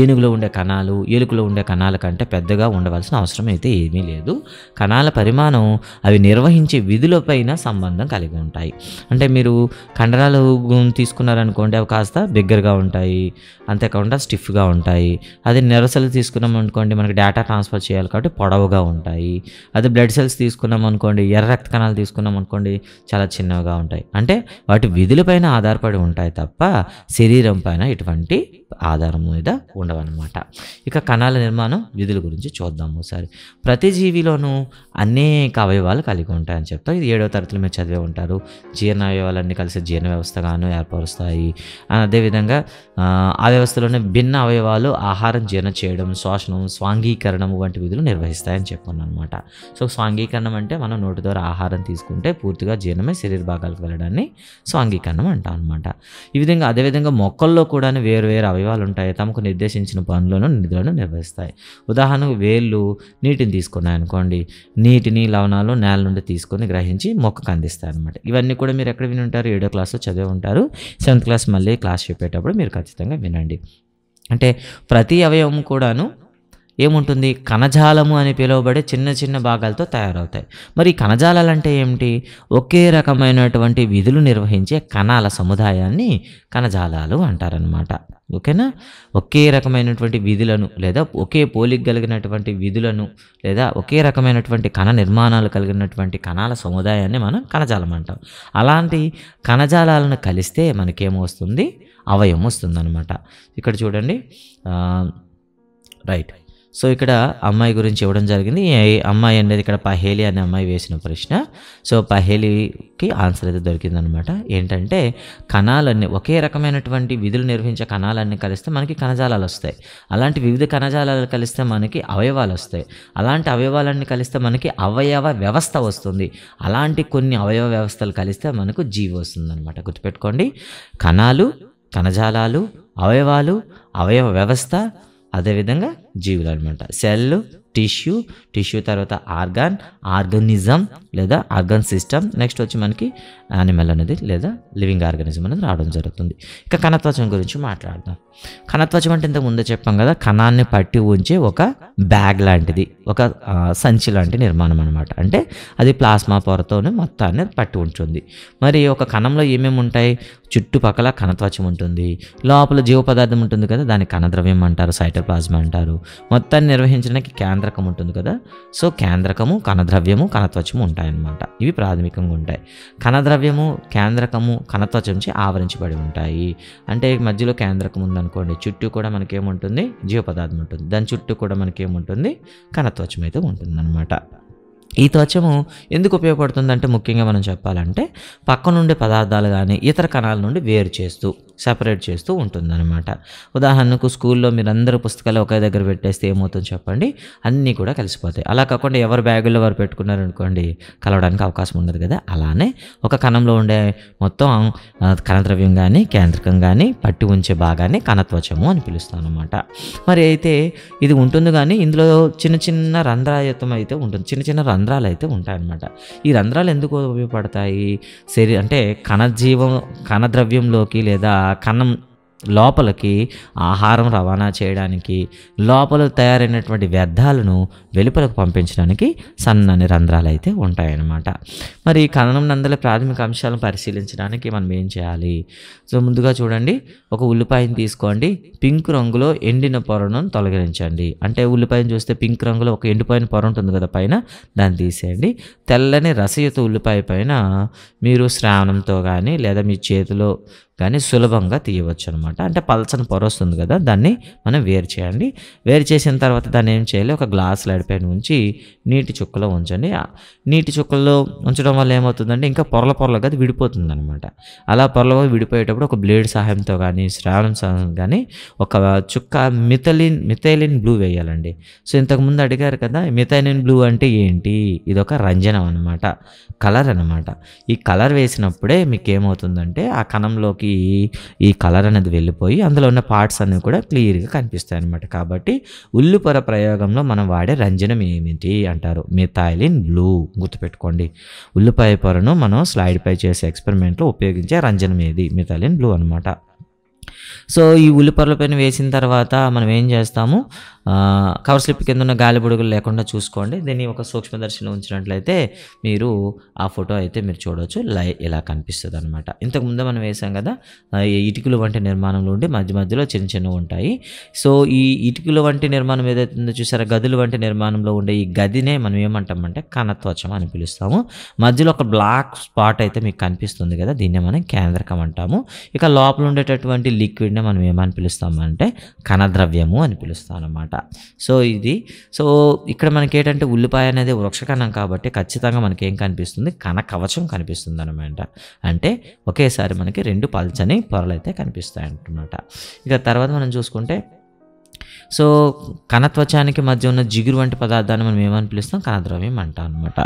ఏనుగులో ఉండే కణాలు ఎలుకలో ఉండే కణాల కంటే పెద్దగా ఉండవలసిన అవసరం అయితే ఏమీ లేదు. కణాల పరిమాణం అవి నిర్వహించే విధులపైన సంబంధం కలిగి ఉంటాయి. అంటే మీరు కండరాలు తీసుకున్నారనుకోండి, అవి కాస్త బిగ్గరగా ఉంటాయి, అంతేకాకుండా స్టిఫ్గా ఉంటాయి. అదే నెర్వ్ సెల్స్ తీసుకున్నాం అనుకోండి, మనకి డేటా ట్రాన్స్ఫర్ చేయాలి కాబట్టి పొడవుగా ఉంటాయి. అదే బ్లడ్ సెల్స్ తీసుకున్నాం అనుకోండి, ఎర్ర రక్త కణాలు తీసుకున్నాం అనుకోండి, చాలా చిన్నగా ఉంటాయి. అంటే వాటి విధులపైన ఆధారపడి ఉంటాయి తప్ప శరీరం పైన ఎటువంటి ఆధారం మీద ఉండవన్నమాట. ఇక కణాల నిర్మాణం విధుల గురించి చూద్దాం ఒకసారి. ప్రతి జీవిలోనూ అనేక అవయవాలు కలిగి ఉంటాయని చెప్తాం. ఇది 7వ తరగతిలో మీరు చదివే ఉంటారు. జీర్ణ అవయవాలన్నీ కలిసి జీర్ణ వ్యవస్థగాను ఏర్పరుస్తాయి. అదేవిధంగా ఆ వ్యవస్థలోనే భిన్న అవయవాలు ఆహారం జీర్ణ చేయడం, శోషణం, స్వాంగీకరణం వంటి విధులు నిర్వహిస్తాయని చెప్పాను అనమాట. సో స్వాంగీకరణం అంటే మనం నోటి ద్వారా ఆహారం తీసుకుంటే పూర్తిగా జీర్ణమై శరీర భాగాలకు వెళ్ళడాన్ని స్వాంగీకరణం అంటాం అనమాట. ఈ విధంగా అదేవిధంగా మొక్కల్లో కూడా వేరు వేరు అవయవాలు ఉంటాయి, తమకు నిర్దేశించిన పనులను నిధులను నిర్వహిస్తాయి. ఉదాహరణకు వేళ్ళు నీటిని తీసుకున్నాయి అనుకోండి, నీటిని లవణాలు నేల నుండి తీసుకొని గ్రహించి మొక్కకు అందిస్తాయి అనమాట. ఇవన్నీ కూడా మీరు ఎక్కడ విని ఉంటారు? 7వ క్లాస్లో చదివి ఉంటారు. 7th క్లాస్ మళ్ళీ క్లాస్ చెప్పేటప్పుడు మీరు ఖచ్చితంగా వినండి. అంటే ప్రతి అవయవం కూడాను ఏముంటుంది? కణజాలము అని పిలువబడే చిన్న చిన్న భాగాలతో తయారవుతాయి. మరి కణజాలాలు అంటే ఏమిటి? ఒకే రకమైనటువంటి విధులు నిర్వహించే కణాల సముదాయాన్ని కణజాలాలు అంటారనమాట. ఓకేనా. ఒకే రకమైనటువంటి విధులను లేదా ఒకే పోలిక కలిగినటువంటి విధులను లేదా ఒకే రకమైనటువంటి కణ నిర్మాణాలు కలిగినటువంటి కణాల సముదాయాన్ని మనం కణజాలం అంటాం. అలాంటి కణజాలాలను కలిస్తే మనకేమొస్తుంది? అవయవం వస్తుందన్నమాట. ఇక్కడ చూడండి, రైట్. సో ఇక్కడ అమ్మాయి గురించి ఇవ్వడం జరిగింది. ఈ అమ్మాయి అనేది ఇక్కడ పహేలి అనే అమ్మాయి వేసిన ప్రశ్న. సో పహేలికి ఆన్సర్ అయితే దొరికిందనమాట. ఏంటంటే కణాలన్నీ ఒకే రకమైనటువంటి విధులు నిర్వహించే కణాలన్నీ కలిస్తే మనకి కణజాలాలు వస్తాయి. అలాంటి వివిధ కణజాలాలు కలిస్తే మనకి అవయవాలు వస్తాయి. అలాంటి అవయవాలన్నీ కలిస్తే మనకి అవయవ వ్యవస్థ వస్తుంది. అలాంటి కొన్ని అవయవ వ్యవస్థలు కలిస్తే మనకు జీవి వస్తుందన్నమాట. గుర్తుపెట్టుకోండి, కణాలు, కణజాలాలు, అవయవాలు, అవయవ వ్యవస్థ, అదేవిధంగా జీవులు అనమాట. సెల్, టిష్యూ తర్వాత ఆర్గానిజం లేదా ఆర్గన్ సిస్టమ్, నెక్స్ట్ వచ్చి మనకి యానిమల్ అనేది లేదా లివింగ్ ఆర్గానిజం అనేది రావడం జరుగుతుంది. ఇక కణత్వచం గురించి మాట్లాడదాం. కణత్వచం అంటే ఇంతకు ముందే చెప్పాం కదా, కణాన్ని పట్టి ఉంచే ఒక బ్యాగ్ లాంటిది, ఒక సంచి లాంటి నిర్మాణం అనమాట. అంటే అది ప్లాస్మా పొరతోనే మొత్తాన్ని పట్టి ఉంటుంది. మరి ఒక కణంలో ఏమేమి ఉంటాయి? చుట్టుపక్కల కణత్వచం ఉంటుంది, లోపల జీవ పదార్థం ఉంటుంది కదా, దాన్ని కణద్రవ్యం అంటారు, సైటోప్లాజ్మా అంటారు. మొత్తాన్ని నిర్వహించడానికి కేంద్రకం ఉంటుంది కదా. సో కేంద్రకము, కణద్రవ్యము, కణత్వచము ఉంటాయన్నమాట. ఇవి ప్రాథమికంగా ఉంటాయి. కణద్రవ్యము, కేంద్రకము కణత్వచంచి ఆవరించబడి ఉంటాయి. అంటే మధ్యలో కేంద్రకం ఉందనుకోండి, చుట్టూ కూడా మనకేముంటుంది? జీవ పదార్థం ఉంటుంది. దాని చుట్టూ కూడా మనకేముంటుంది? కణత్వచం అయితే ఉంటుందన్నమాట. ఈ త్వచము ఎందుకు ఉపయోగపడుతుందంటే ముఖ్యంగా మనం చెప్పాలంటే పక్కనుండే పదార్థాలు కానీ ఇతర కణాల నుండి వేరు చేస్తూ, సెపరేట్ చేస్తూ ఉంటుందన్నమాట. ఉదాహరణకు స్కూల్లో మీరందరూ పుస్తకాలు ఒకే దగ్గర పెట్టేస్తే ఏమవుతుందో చెప్పండి? అన్నీ కూడా కలిసిపోతాయి. అలా కాకుండా ఎవరు బ్యాగుల్లో వారు పెట్టుకున్నారనుకోండి, కలవడానికి అవకాశం ఉండదు కదా. అలానే ఒక కణంలో ఉండే మొత్తం కణద్రవ్యం కానీ కేంద్రకం కానీ పట్టి ఉంచే భాగాన్ని కణత్వచము అని పిలుస్తాం అనమాట. మరి అయితే ఇది ఉంటుంది కానీ ఇందులో చిన్న చిన్న రంధ్రాయుతం అయితే ఉంటుంది, చిన్న చిన్న రంధ్రాలు అయితే ఉంటాయన్నమాట. ఈ రంధ్రాలు ఎందుకు ఉపయోగపడతాయి? అంటే కణద్రవ్యంలోకి లేదా కణం లోపలికి ఆహారం రవాణా చేయడానికి, లోపల తయారైనటువంటి వ్యర్థాలను వెలుపలకు పంపించడానికి సన్నని రంధ్రాలు అయితే ఉంటాయన్నమాట. మరి కణం నందల ప్రాథమిక అంశాలను పరిశీలించడానికి మనం ఏం చేయాలి? సో ముందుగా చూడండి, ఒక ఉల్లిపాయను తీసుకోండి, పింక్ రంగులో ఎండిన పొరను తొలగించండి. అంటే ఉల్లిపాయను చూస్తే పింక్ రంగులో ఒక ఎండిపోయిన పొర ఉంటుంది కదా పైన, దాన్ని తీసేయండి. తెల్లని రసయుత ఉల్లిపాయ పైన మీరు శ్రావణంతో కానీ లేదా మీ చేతిలో కానీ సులభంగా తీయవచ్చు అనమాట. అంటే పల్చని పొర వస్తుంది కదా, దాన్ని మనం వేరు చేయండి. వేరు చేసిన తర్వాత దాన్ని ఏం చేయాలి? ఒక గ్లాస్ లైడ్ పైన ఉంచి నీటి చుక్కలో ఉంచండి. నీటి చుక్కల్లో ఉంచడం వల్ల ఏమవుతుందంటే ఇంకా పొరలుగా అది విడిపోతుంది అనమాట. అలా పొరలుగా విడిపోయేటప్పుడు ఒక బ్లేడ్ సహాయంతో కానీ శ్రావణం సహాయం కానీ ఒక చుక్క మిథైలిన్ బ్లూ వేయాలండి. సో ఇంతకుముందు అడిగారు కదా, మిథైలిన్ బ్లూ అంటే ఏంటి? ఇది ఒక రంజనం అనమాట, కలర్ అనమాట. ఈ కలర్ వేసినప్పుడే మీకు ఏమవుతుందంటే ఆ కణంలోకి ఈ కలర్ అనేది వెళ్ళిపోయి అందులో ఉన్న పార్ట్స్ అన్నీ కూడా క్లియర్గా కనిపిస్తాయి అనమాట. కాబట్టి ఉల్లిపొర ప్రయోగంలో మనం వాడే రంజనం ఏమిటి అంటారు? Methylene blue. గుర్తుపెట్టుకోండి, ఉల్లిపాయ పొరను మనం స్లైడ్ పై చేసే ఎక్స్పెరిమెంట్లో ఉపయోగించే రంజనం ఏది? మిథైలిన్ బ్లూ అనమాట. సో ఈ ఉల్లిపొరల పైన వేసిన తర్వాత మనం ఏం చేస్తాము? కవర్ స్లిప్ కింద ఉన్న గాలి బుడగలు లేకుండా చూసుకోండి. దీన్ని ఒక సూక్ష్మదర్శిలో ఉంచినట్లయితే మీరు ఆ ఫోటో అయితే మీరు చూడవచ్చు, ఇలా కనిపిస్తుంది అనమాట. ఇంతకుముందు మనం వేసాం కదా, ఇటుకలు వంటి నిర్మాణంలో ఉండి మధ్యలో చిన్న ఉంటాయి. సో ఈ ఇటుకలు వంటి నిర్మాణం ఏదైతే ఉందో చూసారా, గదులు వంటి నిర్మాణంలో ఉండే ఈ గదినే మనం ఏమంటామంటే కణత్వచం అని పిలుస్తాము. మధ్యలో ఒక బ్లాక్ స్పాట్ అయితే మీకు కనిపిస్తుంది కదా, దీన్నే మనం కేంద్రకం అంటాము. ఇక లోపల ఉండేటటువంటి లిక్విడ్నే మనం ఏమని పిలుస్తామంటే కణద్రవ్యము అని పిలుస్తాం అన్నమాట. సో ఇక్కడ మనకి ఏంటంటే ఉల్లిపాయ అనేది వృక్షకణం కాబట్టి ఖచ్చితంగా మనకి ఏం కనిపిస్తుంది? కణ కవచం కనిపిస్తుంది అనమాట. అంటే ఒకేసారి మనకి రెండు పల్చని పొరలు అయితే కనిపిస్తాయి అన్నమాట. ఇక తర్వాత మనం చూసుకుంటే, సో కణత్వచానికి మధ్య ఉన్న జిగురు వంటి పదార్థాన్ని మనం ఏమని పిలుస్తాం? కణద్రవ్యం అంటాం అనమాట.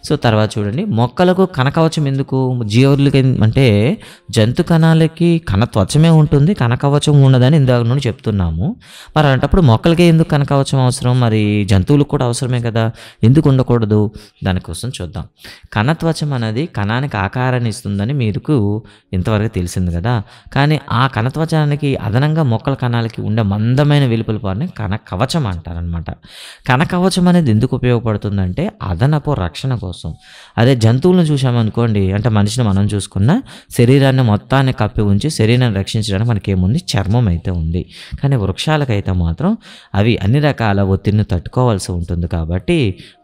సో తర్వాత చూడండి, మొక్కలకు కణకవచం ఎందుకు? జీవులకి అంటే జంతు కణాలకి కణత్వచమే ఉంటుంది, కణకవచం ఉండదని ఇందాక నుండి చెప్తున్నాము. మరి అలాంటప్పుడు మొక్కలకి ఎందుకు కణకవచం అవసరం? మరి జంతువులకు కూడా అవసరమే కదా, ఎందుకు ఉండకూడదు? దానికోసం చూద్దాం. కణత్వచం అనేది కణానికి ఆకారాన్ని ఇస్తుందని మీకు ఇంతవరకు తెలిసింది కదా. కానీ ఆ కణత్వచానికి అదనంగా మొక్కల కణాలకి ఉండే మందమైన వెలుపల పార్ని కణకవచం అంటారనమాట. కణకవచం అనేది ఎందుకు ఉపయోగపడుతుందంటే అదనపు రక్షణ కోసం. అదే జంతువులను చూసామనుకోండి, అంటే మనిషిని మనం చూసుకున్న శరీరాన్ని మొత్తాన్ని కప్పి ఉంచి శరీరాన్ని రక్షించడానికి మనకి ఏముంది? చర్మం అయితే ఉంది. కానీ వృక్షాలకైతే మాత్రం అవి అన్ని రకాల ఒత్తిడిని తట్టుకోవాల్సి ఉంటుంది. కాబట్టి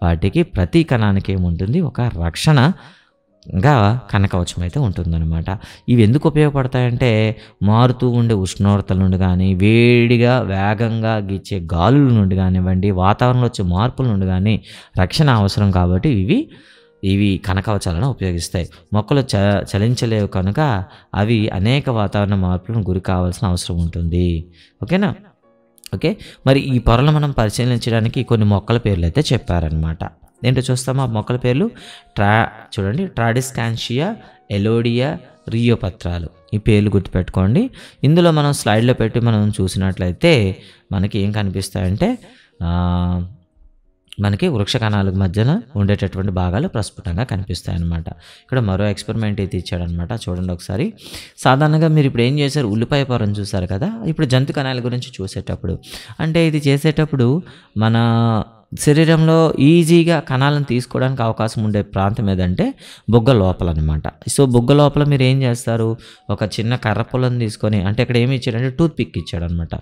వాటికి ప్రతి కణానికి ఏముంటుంది? ఒక రక్షణ ఇంకా కనకవచం అయితే ఉంటుందన్నమాట. ఇవి ఎందుకు ఉపయోగపడతాయంటే మారుతూ ఉండే ఉష్ణోగ్రతల నుండి కానీ, వేడిగా వేగంగా గీచే గాలుల నుండి కానివ్వండి, వాతావరణంలో వచ్చే మార్పుల నుండి కానీ రక్షణ అవసరం కాబట్టి ఇవి కనకవచాలను ఉపయోగిస్తాయి. మొక్కలు చలించలేవు కనుక అవి అనేక వాతావరణ మార్పులను గురి కావాల్సిన అవసరం ఉంటుంది. ఓకేనా? ఓకే. మరి ఈ పొరలు మనం పరిశీలించడానికి కొన్ని మొక్కల పేర్లు అయితే చెప్పారనమాట. ఏంటో చూస్తామా? ఆ మొక్కల పేర్లు చూడండి, ట్రాడిస్కాన్షియా, ఎలోడియా, రియోపత్రాలు. ఈ పేర్లు గుర్తుపెట్టుకోండి. ఇందులో మనం స్లైడ్లో పెట్టి మనం చూసినట్లయితే మనకి ఏం కనిపిస్తాయంటే మనకి వృక్ష కణాల మధ్యన ఉండేటటువంటి భాగాలు ప్రస్ఫుటంగా కనిపిస్తాయి అన్నమాట. ఇక్కడ మరో ఎక్స్పెరిమెంట్ అయితే ఇచ్చాడనమాట, చూడండి ఒకసారి. సాధారణంగా మీరు ఇప్పుడు ఏం చేశారు, ఉల్లిపాయ పొరను చూసారు కదా. ఇప్పుడు జంతు కణాల గురించి చూసేటప్పుడు అంటే ఇది చేసేటప్పుడు మన శరీరంలో ఈజీగా కణాలను తీసుకోవడానికి అవకాశం ఉండే ప్రాంతం ఏదంటే బుగ్గ లోపల అనమాట. సో బుగ్గ లోపల మీరు ఏం చేస్తారు, ఒక చిన్న కర్ర పుల్లను తీసుకొని, అంటే ఇక్కడ ఏమి ఇచ్చాడంటే టూత్ పిక్ ఇచ్చాడనమాట.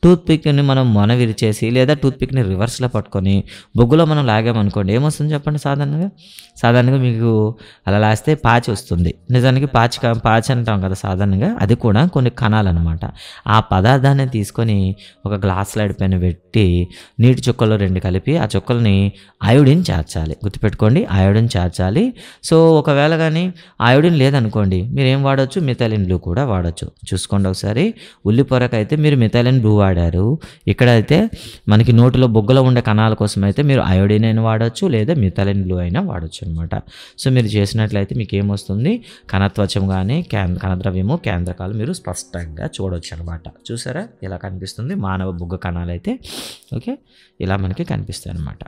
టూత్ పిక్ని మనం మొన విరిచేసి లేదా టూత్ పిక్ని రివర్స్లో పట్టుకొని బొగ్గులో మనం లాగామనుకోండి, ఏమొస్తుంది చెప్పండి? సాధారణంగా మీకు అలా లాస్తే పాచి వస్తుంది. నిజానికి పాచి అంటాం కదా సాధారణంగా, అది కూడా కొన్ని కణాలు అనమాట. ఆ పదార్థాన్ని తీసుకొని ఒక గ్లాస్ స్లైడ్ పైన పెట్టి నీటి చుక్కలు 2 కలిపి ఆ చుక్కల్ని అయోడిన్ చేర్చాలి. గుర్తుపెట్టుకోండి, అయోడిన్ చేర్చాలి. సో ఒకవేళ కానీ అయోడిన్ లేదనుకోండి, మీరు ఏం వాడచ్చు, మిథైలిన్ బ్లూ కూడా వాడచ్చు. చూసుకోండి ఒకసారి. ఉల్లి పొరకైతే మీరు మిథైలిన్ బ్లూ వాడారు, ఇక్కడైతే మనకి నోటిలో బొగ్గలో ఉండే కణాల కోసం అయితే మీరు అయోడిన్ అయినా వాడచ్చు లేదా మిథైలిన్ బ్లూ అయినా వాడచ్చు అనమాట. సో మీరు చేసినట్లయితే మీకు ఏమొస్తుంది, కణత్వచం కానీ కణద్రవ్యము, కేంద్రకాలు మీరు స్పష్టంగా చూడవచ్చు అనమాట. చూసారా ఇలా కనిపిస్తుంది మానవ బుగ్గ కణాలు అయితే. ఓకే, ఇలా మనకి కనిపిస్తాయి అన్నమాట.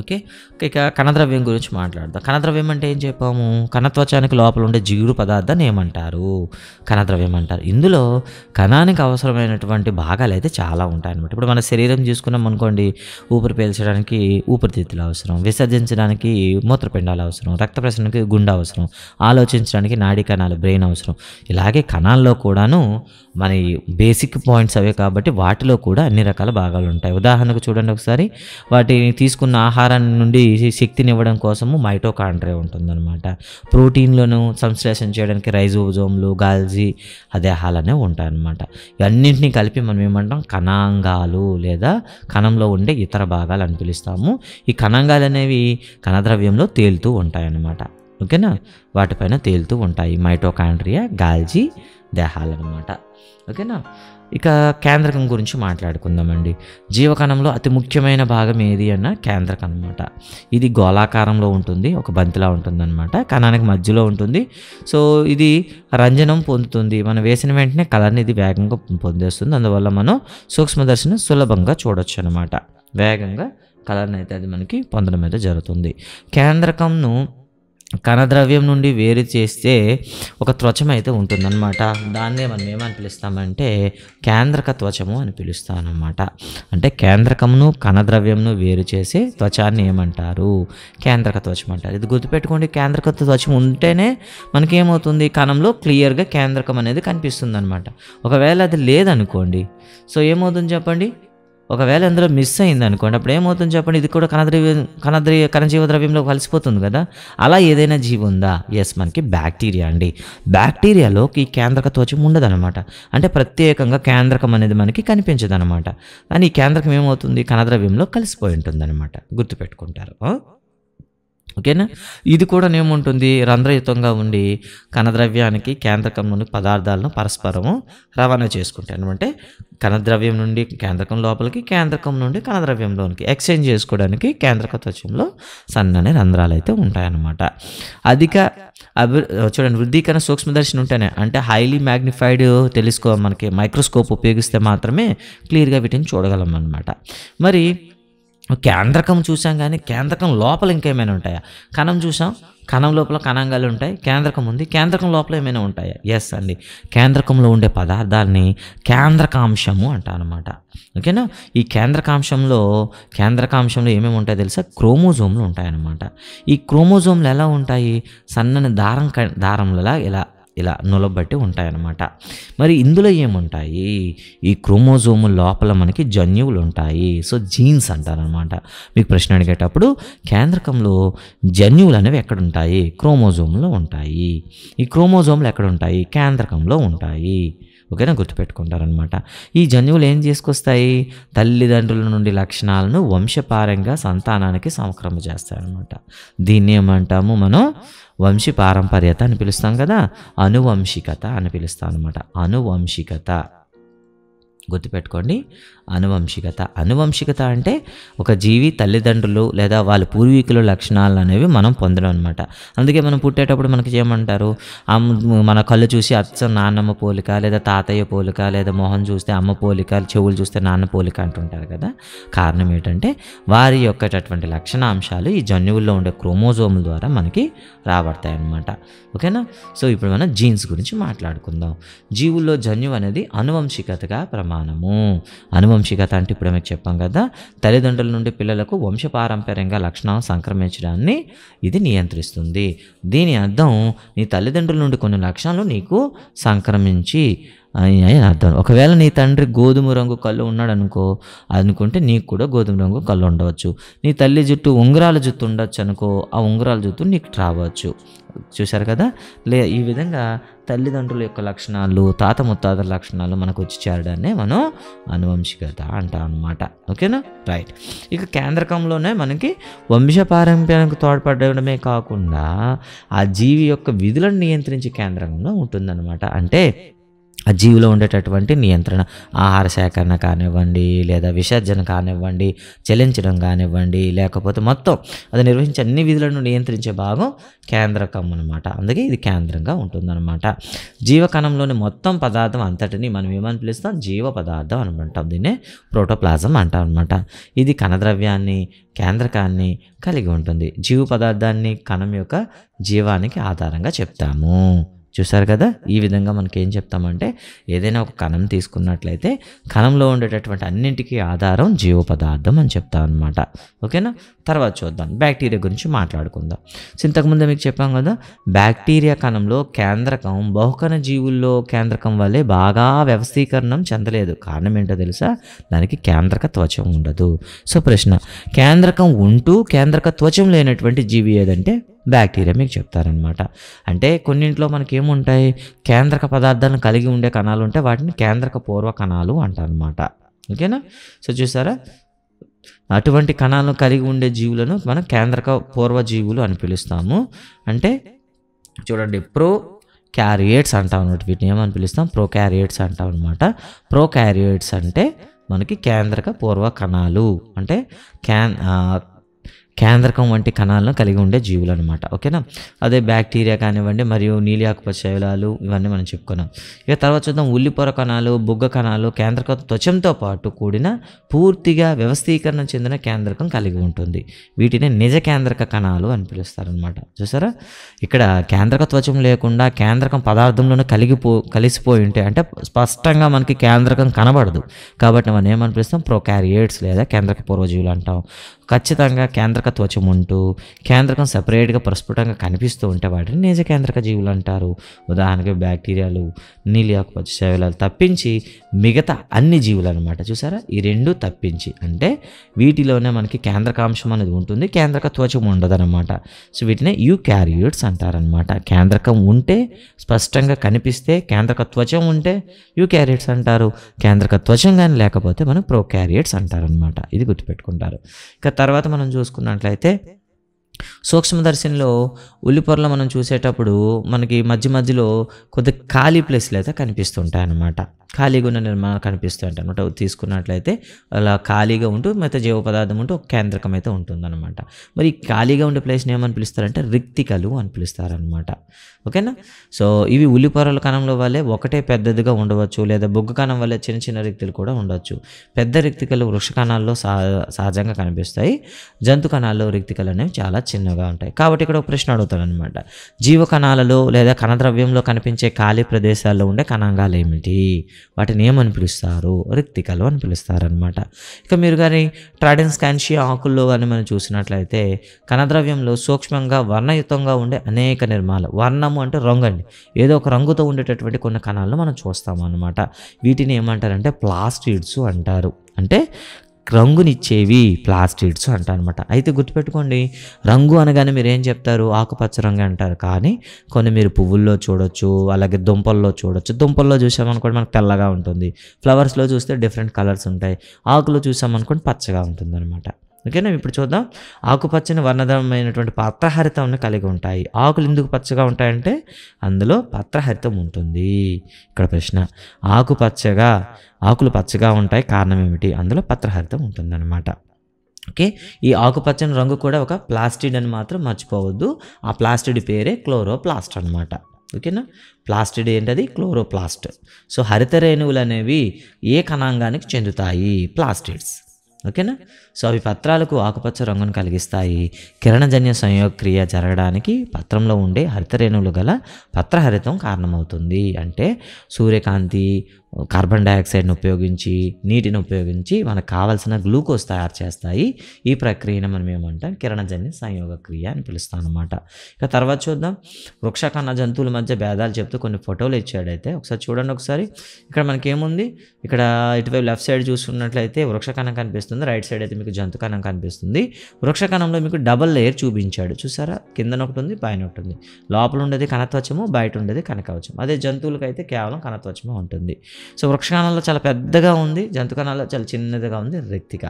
ఓకే, ఇక కణద్రవ్యం గురించి మాట్లాడదాం. కణద్రవ్యం అంటే ఏం చెప్పాము, కణత్వచానికి లోపల ఉండే జిగురు పదార్థాన్ని ఏమంటారు, కణద్రవ్యం అంటారు. ఇందులో కణానికి అవసరమైనటువంటి భాగాలు అయితే చాలా ఉంటాయన్నమాట. ఇప్పుడు మన శరీరం చూసుకున్నాం అనుకోండి, ఊపిరి పీల్చడానికి ఊపిరితిత్తులు అవసరం, విసర్జించడానికి మూత్రపిండాలు అవసరం, రక్త ప్రసరణకి గుండె అవసరం, ఆలోచించడానికి నాడీ కణాలు బ్రెయిన్ అవసరం. ఇలాగే కణాల్లో కూడాను మన బేసిక్ పాయింట్స్ అవే కాబట్టి వాటిలో కూడా అన్ని రకాల భాగాలు ఉంటాయి. ఉదాహరణకు చూడండి ఒకసారి, వాటిని తీసుకున్న ఆహారాన్ని నుండి శక్తిని ఇవ్వడం కోసము మైటోకాండ్రియా ఉంటుందన్నమాట. ప్రోటీన్లను సంశ్లేషణ చేయడానికి రైజోజోమ్లు, గాల్జీ దేహాలు అనేవి ఉంటాయన్నమాట. ఇవన్నింటినీ కలిపి మనం ఏమంటాం, కణాంగాలు లేదా కణంలో ఉండే ఇతర భాగాలు అని పిలుస్తాము. ఈ కణాంగాలు అనేవి కణద్రవ్యంలో తేలుతూ ఉంటాయన్నమాట. ఓకేనా, వాటిపైన తేలుతూ ఉంటాయి మైటోకాండ్రియా, గాల్జీ దేహాలు అనమాట. ఓకేనా, ఇక కేంద్రకం గురించి మాట్లాడుకుందామండి. జీవకణంలో అతి ముఖ్యమైన భాగం ఏది అన్న కేంద్రకం అనమాట. ఇది గోళాకారంలో ఉంటుంది, ఒక బంతిలా ఉంటుందన్నమాట. కణానికి మధ్యలో ఉంటుంది. సో ఇది రంజనం పొందుతుంది. మనం వేసిన వెంటనే కలర్ని ఇది వేగంగా పొందేస్తుంది. అందువల్ల మనం సూక్ష్మదర్శిని సులభంగా చూడొచ్చు అనమాట. వేగంగా కలర్ని అయితే అది మనకి పొందడం అయితే జరుగుతుంది. కేంద్రకంను కణద్రవ్యం నుండి వేరు చేస్తే ఒక త్వచం అయితే ఉంటుందన్నమాట. దాన్నే మనం ఏమని పిలుస్తామంటే కేంద్రక త్వచము అని పిలుస్తామన్నమాట. అంటే కేంద్రకంను కణద్రవ్యంను వేరు చేసే త్వచాన్ని ఏమంటారు, కేంద్రక త్వచం అంటారు. ఇది గుర్తుపెట్టుకోండి, కేంద్రక త్వచం ఉంటేనే మనకేమవుతుంది, కణంలో క్లియర్గా కేంద్రకం అనేది కనిపిస్తుంది అనమాట. ఒకవేళ అది లేదనుకోండి, సో ఏమవుతుంది చెప్పండి, ఒకవేళ అందులో మిస్ అయింది అనుకోండి, అప్పుడు ఏమవుతుంది చెప్పండి, ఇది కూడా కణజీవ ద్రవ్యంలో కలిసిపోతుంది కదా. అలా ఏదైనా జీవి ఉందా? ఎస్, మనకి బ్యాక్టీరియా అండి. బ్యాక్టీరియాలోకి ఈ కేంద్రక త్వచం ఉండదన్నమాట. అంటే ప్రత్యేకంగా కేంద్రకం అనేది మనకి కనిపించదు అనమాట. కానీ ఈ కేంద్రకం ఏమవుతుంది, కణద్రవ్యంలో కలిసిపోయి ఉంటుంది అనమాట. గుర్తుపెట్టుకుంటారు. ఓకేనా, ఇది కూడా ఏముంటుంది, రంధ్రయుతంగా ఉండి కణద్రవ్యానికి కేంద్రకంలోని పదార్థాలను పరస్పరము రవాణా చేసుకుంటాయి. అంటే కణద్రవ్యం నుండి కేంద్రకం లోపలికి, కేంద్రకం నుండి కణద్రవ్యంలోనికి ఎక్స్చేంజ్ చేసుకోవడానికి కేంద్రక త్వచంలో సన్నని రంధ్రాలు అయితే ఉంటాయన్నమాట. చూడండి, వృద్ధీకరణ సూక్ష్మదర్శిని ఉంటేనే, అంటే హైలీ మ్యాగ్నిఫైడ్ మనకి మైక్రోస్కోప్ ఉపయోగిస్తే మాత్రమే క్లియర్గా వీటిని చూడగలం అన్నమాట. మరి కేంద్రకం చూసాం, కానీ కేంద్రకం లోపల ఇంకేమైనా ఉంటాయా? కణం చూసాం, కణం లోపల కణాంగాలు ఉంటాయి. కేంద్రకం ఉంది, కేంద్రకం లోపల ఏమైనా ఉంటాయా? ఎస్ అండి, కేంద్రకంలో ఉండే పదార్థాన్ని కేంద్రకాంశము అంటారనమాట. ఓకేనా, ఈ కేంద్రకాంశంలో ఏమేమి ఉంటాయో తెలుసా, క్రోమోజోమ్లు ఉంటాయన్నమాట. ఈ క్రోమోజోమ్లు ఎలా ఉంటాయి, సన్నని దారంలా ఇలా ఇలా నులబట్టి ఉంటాయన్నమాట. మరి ఇందులో ఏముంటాయి? ఈ క్రోమోజోము లోపల మనకి జన్యువులు ఉంటాయి. సో జీన్స్ అంటారనమాట. మీకు ప్రశ్న అడిగేటప్పుడు కేంద్రకంలో జన్యువులు అనేవి ఎక్కడుంటాయి? క్రోమోజోమ్లో ఉంటాయి. ఈ క్రోమోజోమ్లు ఎక్కడుంటాయి? కేంద్రకంలో ఉంటాయి. ఓకేనా, గుర్తుపెట్టుకుంటారనమాట. ఈ జన్యువులు ఏం చేసుకొస్తాయి? తల్లిదండ్రుల నుండి లక్షణాలను వంశపారంగా సంతానానికి సంక్రమించేస్తాయన్నమాట. దీన్ని ఏమంటాము మనం? వంశపారంపర్యత అని పిలుస్తాం కదా, అనువంశికత అని పిలుస్తాం అనమాట. అనువంశికత గుర్తుపెట్టుకోండి. అనువంశికత అంటే ఒక జీవి తల్లిదండ్రులు లేదా వాళ్ళ పూర్వీకుల లక్షణాలు అనేవి మనం పొందడం అనమాట. అందుకే మనం పుట్టేటప్పుడు మనకి ఏమంటారు? మన కళ్ళు చూసి అచ్చం నాన్నమ్మ పోలిక, లేదా తాతయ్య పోలిక, లేదా మొహం చూస్తే అమ్మ పోలిక, చెవులు చూస్తే నాన్న పోలిక అంటుంటారు కదా. కారణం ఏంటంటే వారి యొక్కటటువంటి లక్షణాంశాలు ఈ జన్యువుల్లో ఉండే క్రోమోజోముల ద్వారా మనకి రాబడతాయి అన్నమాట. ఓకేనా. సో ఇప్పుడు మనం జీన్స్ గురించి మాట్లాడుకుందాం. జీవుల్లో జన్యువు అనేది అనువంశికతగా ప్రమాణము. అనువంశికత అంటే ఇప్పుడు మీకు చెప్పాం కదా, తల్లిదండ్రుల నుండి పిల్లలకు వంశపారంపర్యంగా లక్షణాలు సంక్రమించడాన్ని ఇది నియంత్రిస్తుంది. దీని అర్థం నీ తల్లిదండ్రుల నుండి కొన్ని లక్షణాలు నీకు సంక్రమించి అని అర్థం. ఒకవేళ నీ తండ్రి గోధుమ రంగు కళ్ళు ఉన్నాడు అనుకుంటే నీకు కూడా గోధుమ రంగు కళ్ళు ఉండవచ్చు. నీ తల్లి జుట్టు ఉంగరాల జుట్టు ఉండొచ్చు అనుకో, ఆ ఉంగరాల జుట్టు నీకు రావచ్చు. చూశారు కదా. ఈ విధంగా తల్లిదండ్రుల యొక్క లక్షణాలు, తాత ముత్తాతల లక్షణాలు మనకు వచ్చి చేరడాన్ని మనం అనువంశికత అంటాం అన్నమాట. ఓకేనా, రైట్. ఇక కేంద్రకంలోనే మనకి వంశపారంపర్యానికి తోడ్పడమే కాకుండా ఆ జీవి యొక్క విధులను నియంత్రించే కేంద్రంలో ఉంటుందన్నమాట. అంటే ఆ జీవిలో ఉండేటటువంటి నియంత్రణ, ఆహార సేకరణ కానివ్వండి, లేదా విసర్జన కానివ్వండి, చలించడం కానివ్వండి, లేకపోతే మొత్తం అది నిర్వహించే అన్ని విధులను నియంత్రించే భాగం కేంద్రకం అనమాట. అందుకే ఇది కేంద్రంగా ఉంటుందన్నమాట. జీవకణంలోని మొత్తం పదార్థం అంతటిని మనం ఏమని పిలుస్తాం? జీవ పదార్థం అని అంటాం. దీన్నే ప్రోటోప్లాజం అంటాం అనమాట. ఇది కణద్రవ్యాన్ని, కేంద్రకాన్ని కలిగి ఉంటుంది. జీవ పదార్థాన్ని కణం యొక్క జీవానికి ఆధారంగా చెప్తాము. చూసారు కదా. ఈ విధంగా మనకి ఏం చెప్తామంటే, ఏదైనా ఒక కణం తీసుకున్నట్లయితే కణంలో ఉండేటటువంటి అన్నింటికీ ఆధారం జీవ పదార్థం అని చెప్తాం అనమాట. ఓకేనా. తర్వాత చూద్దాం, బ్యాక్టీరియా గురించి మాట్లాడుకుందాం. ఇంతకుముందు మీకు చెప్పాం కదా, బ్యాక్టీరియా కణంలో కేంద్రకం బహుకణ జీవుల్లో కేంద్రకం వల్లే బాగా వ్యవస్థీకరణం చెందలేదు. కారణం ఏంటో తెలుసా? దానికి కేంద్రక త్వచం ఉండదు. సో ప్రశ్న, కేంద్రకం ఉంటూ కేంద్రక త్వచం లేనటువంటి జీవి ఏదంటే బ్యాక్టీరియా మీకు చెప్తారనమాట. అంటే కొన్నింట్లో మనకి ఏముంటాయి? కేంద్రక పదార్థాలను కలిగి ఉండే కణాలు ఉంటే వాటిని కేంద్రక పూర్వ కణాలు అంటారనమాట. ఓకేనా. సో చూసారా, అటువంటి కణాలను కలిగి ఉండే జీవులను మనం కేంద్రక పూర్వ జీవులు అని పిలుస్తాము. అంటే చూడండి, క్యారియట్స్ అంటాం అన్నమాట. వీటిని ఏమని పిలుస్తాం? క్యారియట్స్ అంటాం అనమాట. క్యారియట్స్ అంటే మనకి కేంద్రక పూర్వ కణాలు, అంటే కేంద్రకం వంటి కణాలను కలిగి ఉండే జీవులు అనమాట. ఓకేనా. అదే బ్యాక్టీరియా కానివ్వండి, మరియు నీలి ఆకుపచ్చ శైలాలు, ఇవన్నీ మనం చెప్పుకున్నాం. ఇక తర్వాత చూద్దాం, ఉల్లిపొర కణాలు, బుగ్గ కణాలు కేంద్రక త్వచంతో పాటు కూడిన పూర్తిగా వ్యవస్థీకరణ చెందిన కేంద్రకం కలిగి ఉంటుంది. వీటిని నిజ కేంద్రక కణాలు అని పిలుస్తారనమాట. చూసారా, ఇక్కడ కేంద్రక త్వచం లేకుండా కేంద్రకం పదార్థంలోనే కలిసిపోయి ఉంటే, అంటే స్పష్టంగా మనకి కేంద్రకం కనబడదు కాబట్టి మనం ఏమని పిలుస్తాం? ప్రొకారియట్స్ లేదా కేంద్రక పూర్వజీవులు అంటాం. ఖచ్చితంగా కేంద్రక త్వచం ఉంటూ కేంద్రకం సపరేట్గా ప్రస్ఫుటంగా కనిపిస్తూ ఉంటే వాటిని నిజ కేంద్రక జీవులు అంటారు. ఉదాహరణకి బ్యాక్టీరియాలు, నీలి ఆకుపచ్చ శైలాలు తప్పించి మిగతా అన్ని జీవులు అనమాట. చూసారా, ఈ రెండు తప్పించి, అంటే వీటిలోనే మనకి కేంద్రకాంశం అనేది ఉంటుంది, కేంద్రక త్వచం ఉండదన్నమాట. సో వీటిని యూకారియోట్స్ అంటారనమాట. కేంద్రకం ఉంటే స్పష్టంగా కనిపిస్తే, కేంద్రక త్వచం ఉంటే యూకారియోట్స్ అంటారు. కేంద్రక త్వచం కానీ లేకపోతే మనం ప్రొకారియోట్స్ అంటారనమాట. ఇది గుర్తుపెట్టుకుంటారు. ఇక తర్వాత మనం చూసుకున్నట్లయితే సూక్ష్మదర్శినిలో ఉల్లిపొరలో మనం చూసేటప్పుడు మనకి మధ్యలో కొద్ది ఖాళీ ప్లేస్లు అయితే కనిపిస్తుంటాయి అన్నమాట. ఖాళీగా ఉన్న నిర్మాణాలు కనిపిస్తుంటాయి అనమాట. తీసుకున్నట్లయితే అలా ఖాళీగా ఉంటూ మిగతా జీవ పదార్థం ఉంటూ ఒక కేంద్రకం అయితే ఉంటుందన్నమాట. మరి ఖాళీగా ఉండే ప్లేస్ని ఏమని పిలుస్తారంటే రిక్తికలు అని పిలుస్తారనమాట. ఓకేనా. సో ఇవి ఉల్లిపొరల కణంలో వల్లే ఒకటే పెద్దదిగా ఉండవచ్చు, లేదా బొగ్గు కణం వల్లే చిన్న చిన్న రిక్తులు కూడా ఉండవచ్చు. పెద్ద రిక్తికలు వృక్ష కణాల్లో సహజంగా కనిపిస్తాయి. జంతు కణాల్లో రిక్తికలు అనేవి చాలా చిన్నగా ఉంటాయి. కాబట్టి ఇక్కడ ఒక ప్రశ్న అడుగుతానమాట, జీవకణాలలో లేదా కణద్రవ్యంలో కనిపించే ఖాళీ ప్రదేశాల్లో ఉండే కణాంగాలు ఏమిటి, వాటిని ఏమని పిలుస్తారు, రిక్తికలు అని పిలుస్తారనమాట. ఇక మీరు కానీ ట్రాడెన్స్కాన్షియా ఆకుల్లో కానీ మనం చూసినట్లయితే కణద్రవ్యంలో సూక్ష్మంగా వర్ణయుతంగా ఉండే అనేక నిర్మాణాలు, వర్ణము అంటే రంగు అండి, ఏదో ఒక రంగుతో ఉండేటటువంటి కొన్ని కణాలను మనం చూస్తాము అనమాట. వీటిని ఏమంటారంటే ప్లాస్టిడ్స్ అంటారు. అంటే రంగునిచ్చేవి ప్లాస్టిడ్స్ అంటారు అనమాట. అయితే గుర్తుపెట్టుకోండి, రంగు అనగానే మీరు ఏం చెప్తారు, ఆకుపచ్చ రంగు అంటారు. కానీ కొన్ని మీరు పువ్వుల్లో చూడొచ్చు, అలాగే దుంపల్లో చూడొచ్చు. దుంపల్లో చూసామనుకోండి మనకు తెల్లగా ఉంటుంది, ఫ్లవర్స్లో చూస్తే డిఫరెంట్ కలర్స్ ఉంటాయి, ఆకులో చూసామనుకోండి పచ్చగా ఉంటుంది అనమాట. ఓకేనా. ఇప్పుడు చూద్దాం, ఆకుపచ్చని వర్ణదమైనటువంటి పత్రహరితంను కలిగి ఉంటాయి. ఆకులు ఎందుకు పచ్చగా ఉంటాయంటే అందులో పత్రహరితం ఉంటుంది. ఇక్కడ ప్రశ్న, ఆకులు పచ్చగా ఉంటాయి, కారణం ఏమిటి, అందులో పత్రహరితం ఉంటుందన్నమాట. ఓకే. ఈ ఆకుపచ్చని రంగు కూడా ఒక ప్లాస్టిడ్ అని మాత్రం మర్చిపోవద్దు. ఆ ప్లాస్టిడ్ పేరే క్లోరోప్లాస్ట్ అనమాట. ఓకేనా. ప్లాస్టిడ్ ఏంటది, క్లోరోప్లాస్ట్. సో హరిత రేణువులు అనేవి ఏ కణాంగానికి చెందుతాయి, ప్లాస్టిడ్స్. ఓకేనా. సో అవి పత్రాలకు ఆకుపచ్చ రంగును కలిగిస్తాయి. కిరణజన్య సంయోగక్రియ జరగడానికి పత్రంలో ఉండే హరితరేణువులు గల పత్రహరితం కారణమవుతుంది. అంటే సూర్యకాంతి, కార్బన్ డైఆక్సైడ్ని ఉపయోగించి, నీటిని ఉపయోగించి మనకు కావాల్సిన గ్లూకోజ్ తయారు చేస్తాయి. ఈ ప్రక్రియను మనం ఏమంటాం, కిరణజన్య సంయోగక్రియ అని పిలుస్తాం అనమాట. ఇక తర్వాత చూద్దాం, వృక్షకణ జంతువుల మధ్య భేదాలు చెప్తూ కొన్ని ఫోటోలు ఇచ్చాడైతే ఒకసారి చూడండి. ఒకసారి ఇక్కడ మనకేముంది, ఇక్కడ ఇటువైపు లెఫ్ట్ సైడ్ చూసుకున్నట్లయితే వృక్షకణం కనిపిస్తుంది, రైట్ సైడ్ అయితే మీకు జంతు కణం కనిపిస్తుంది. వృక్షకణంలో మీకు డబల్ లేయర్ చూపించాడు, చూసారా, కిందన ఒకటి ఉంది, పైన ఒకటి ఉంది. లోపల ఉండేది కణత్వచము, బయట ఉండేది కనకవచం. అదే జంతువులకి అయితే కేవలం కణత్వచము ఉంటుంది. సో వృక్షకణాల్లో చాలా పెద్దగా ఉంది, జంతు కణాల్లో చాలా చిన్నదిగా ఉంది, రిక్తిక.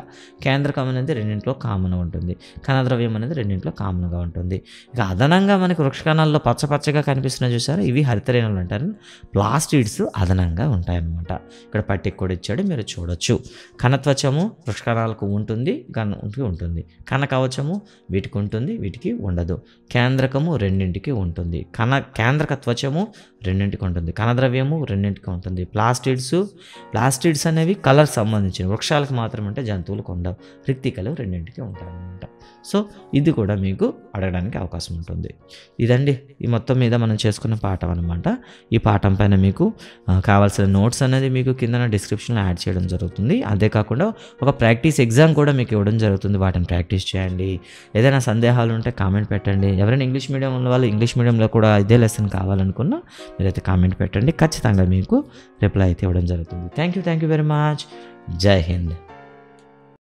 కేంద్రకం అనేది రెండింటిలో కామన్గా ఉంటుంది, కణద్రవ్యం అనేది రెండింటిలో కామన్గా ఉంటుంది. ఇక అదనంగా మనకి వృక్షకణాల్లో పచ్చగా కనిపిస్తున్నాయి చూసారా, ఇవి హరితరేణువులు అంటారు. ప్లాస్టిడ్స్ అదనంగా ఉంటాయన్నమాట. ఇక్కడ పట్టిక కూడా ఇచ్చాడు, మీరు చూడొచ్చు. కణత్వచము వృక్షకణాలకు ఉంటుంది, ఉంటుంది. కణకవచము వీటికి ఉంటుంది, వీటికి ఉండదు. కేంద్రకము రెండింటికి ఉంటుంది, కేంద్రక త్వచము రెండింటికి ఉంటుంది, కణద్రవ్యము రెండింటికి ఉంటుంది. ప్లాస్టిడ్స్ అనేవి కలర్ సంబంధించిన, వృక్షాలకు మాత్రమే అంటే జంతువులకు ఉండవు. రిక్తికలు రెండింటికి ఉంటాయన్నమాట. సో ఇది కూడా మీకు అడగడానికి అవకాశం ఉంటుంది. ఇదండి ఈ మొత్తం మీద మనం చేసుకున్న పాఠం అనమాట. ఈ పాఠం పైన మీకు కావాల్సిన నోట్స్ అనేది మీకు కింద డిస్క్రిప్షన్లో యాడ్ చేయడం జరుగుతుంది. అంతేకాకుండా ఒక ప్రాక్టీస్ ఎగ్జామ్ కూడా మీకు ఇవ్వడం జరుగుతుంది, వాటిని ప్రాక్టీస్ చేయండి. ఏదైనా సందేహాలు ఉంటే కామెంట్ పెట్టండి. ఎవరైనా ఇంగ్లీష్ మీడియం ఉన్న వాళ్ళు ఇంగ్లీష్ మీడియంలో కూడా ఇదే లెసన్ కావాలనుకున్నా మీరైతే కామెంట్ పెట్టండి, ఖచ్చితంగా మీకు రిప్లై అయితే ఇవ్వడం జరుగుతుంది. Thank you very much. జై హింద్.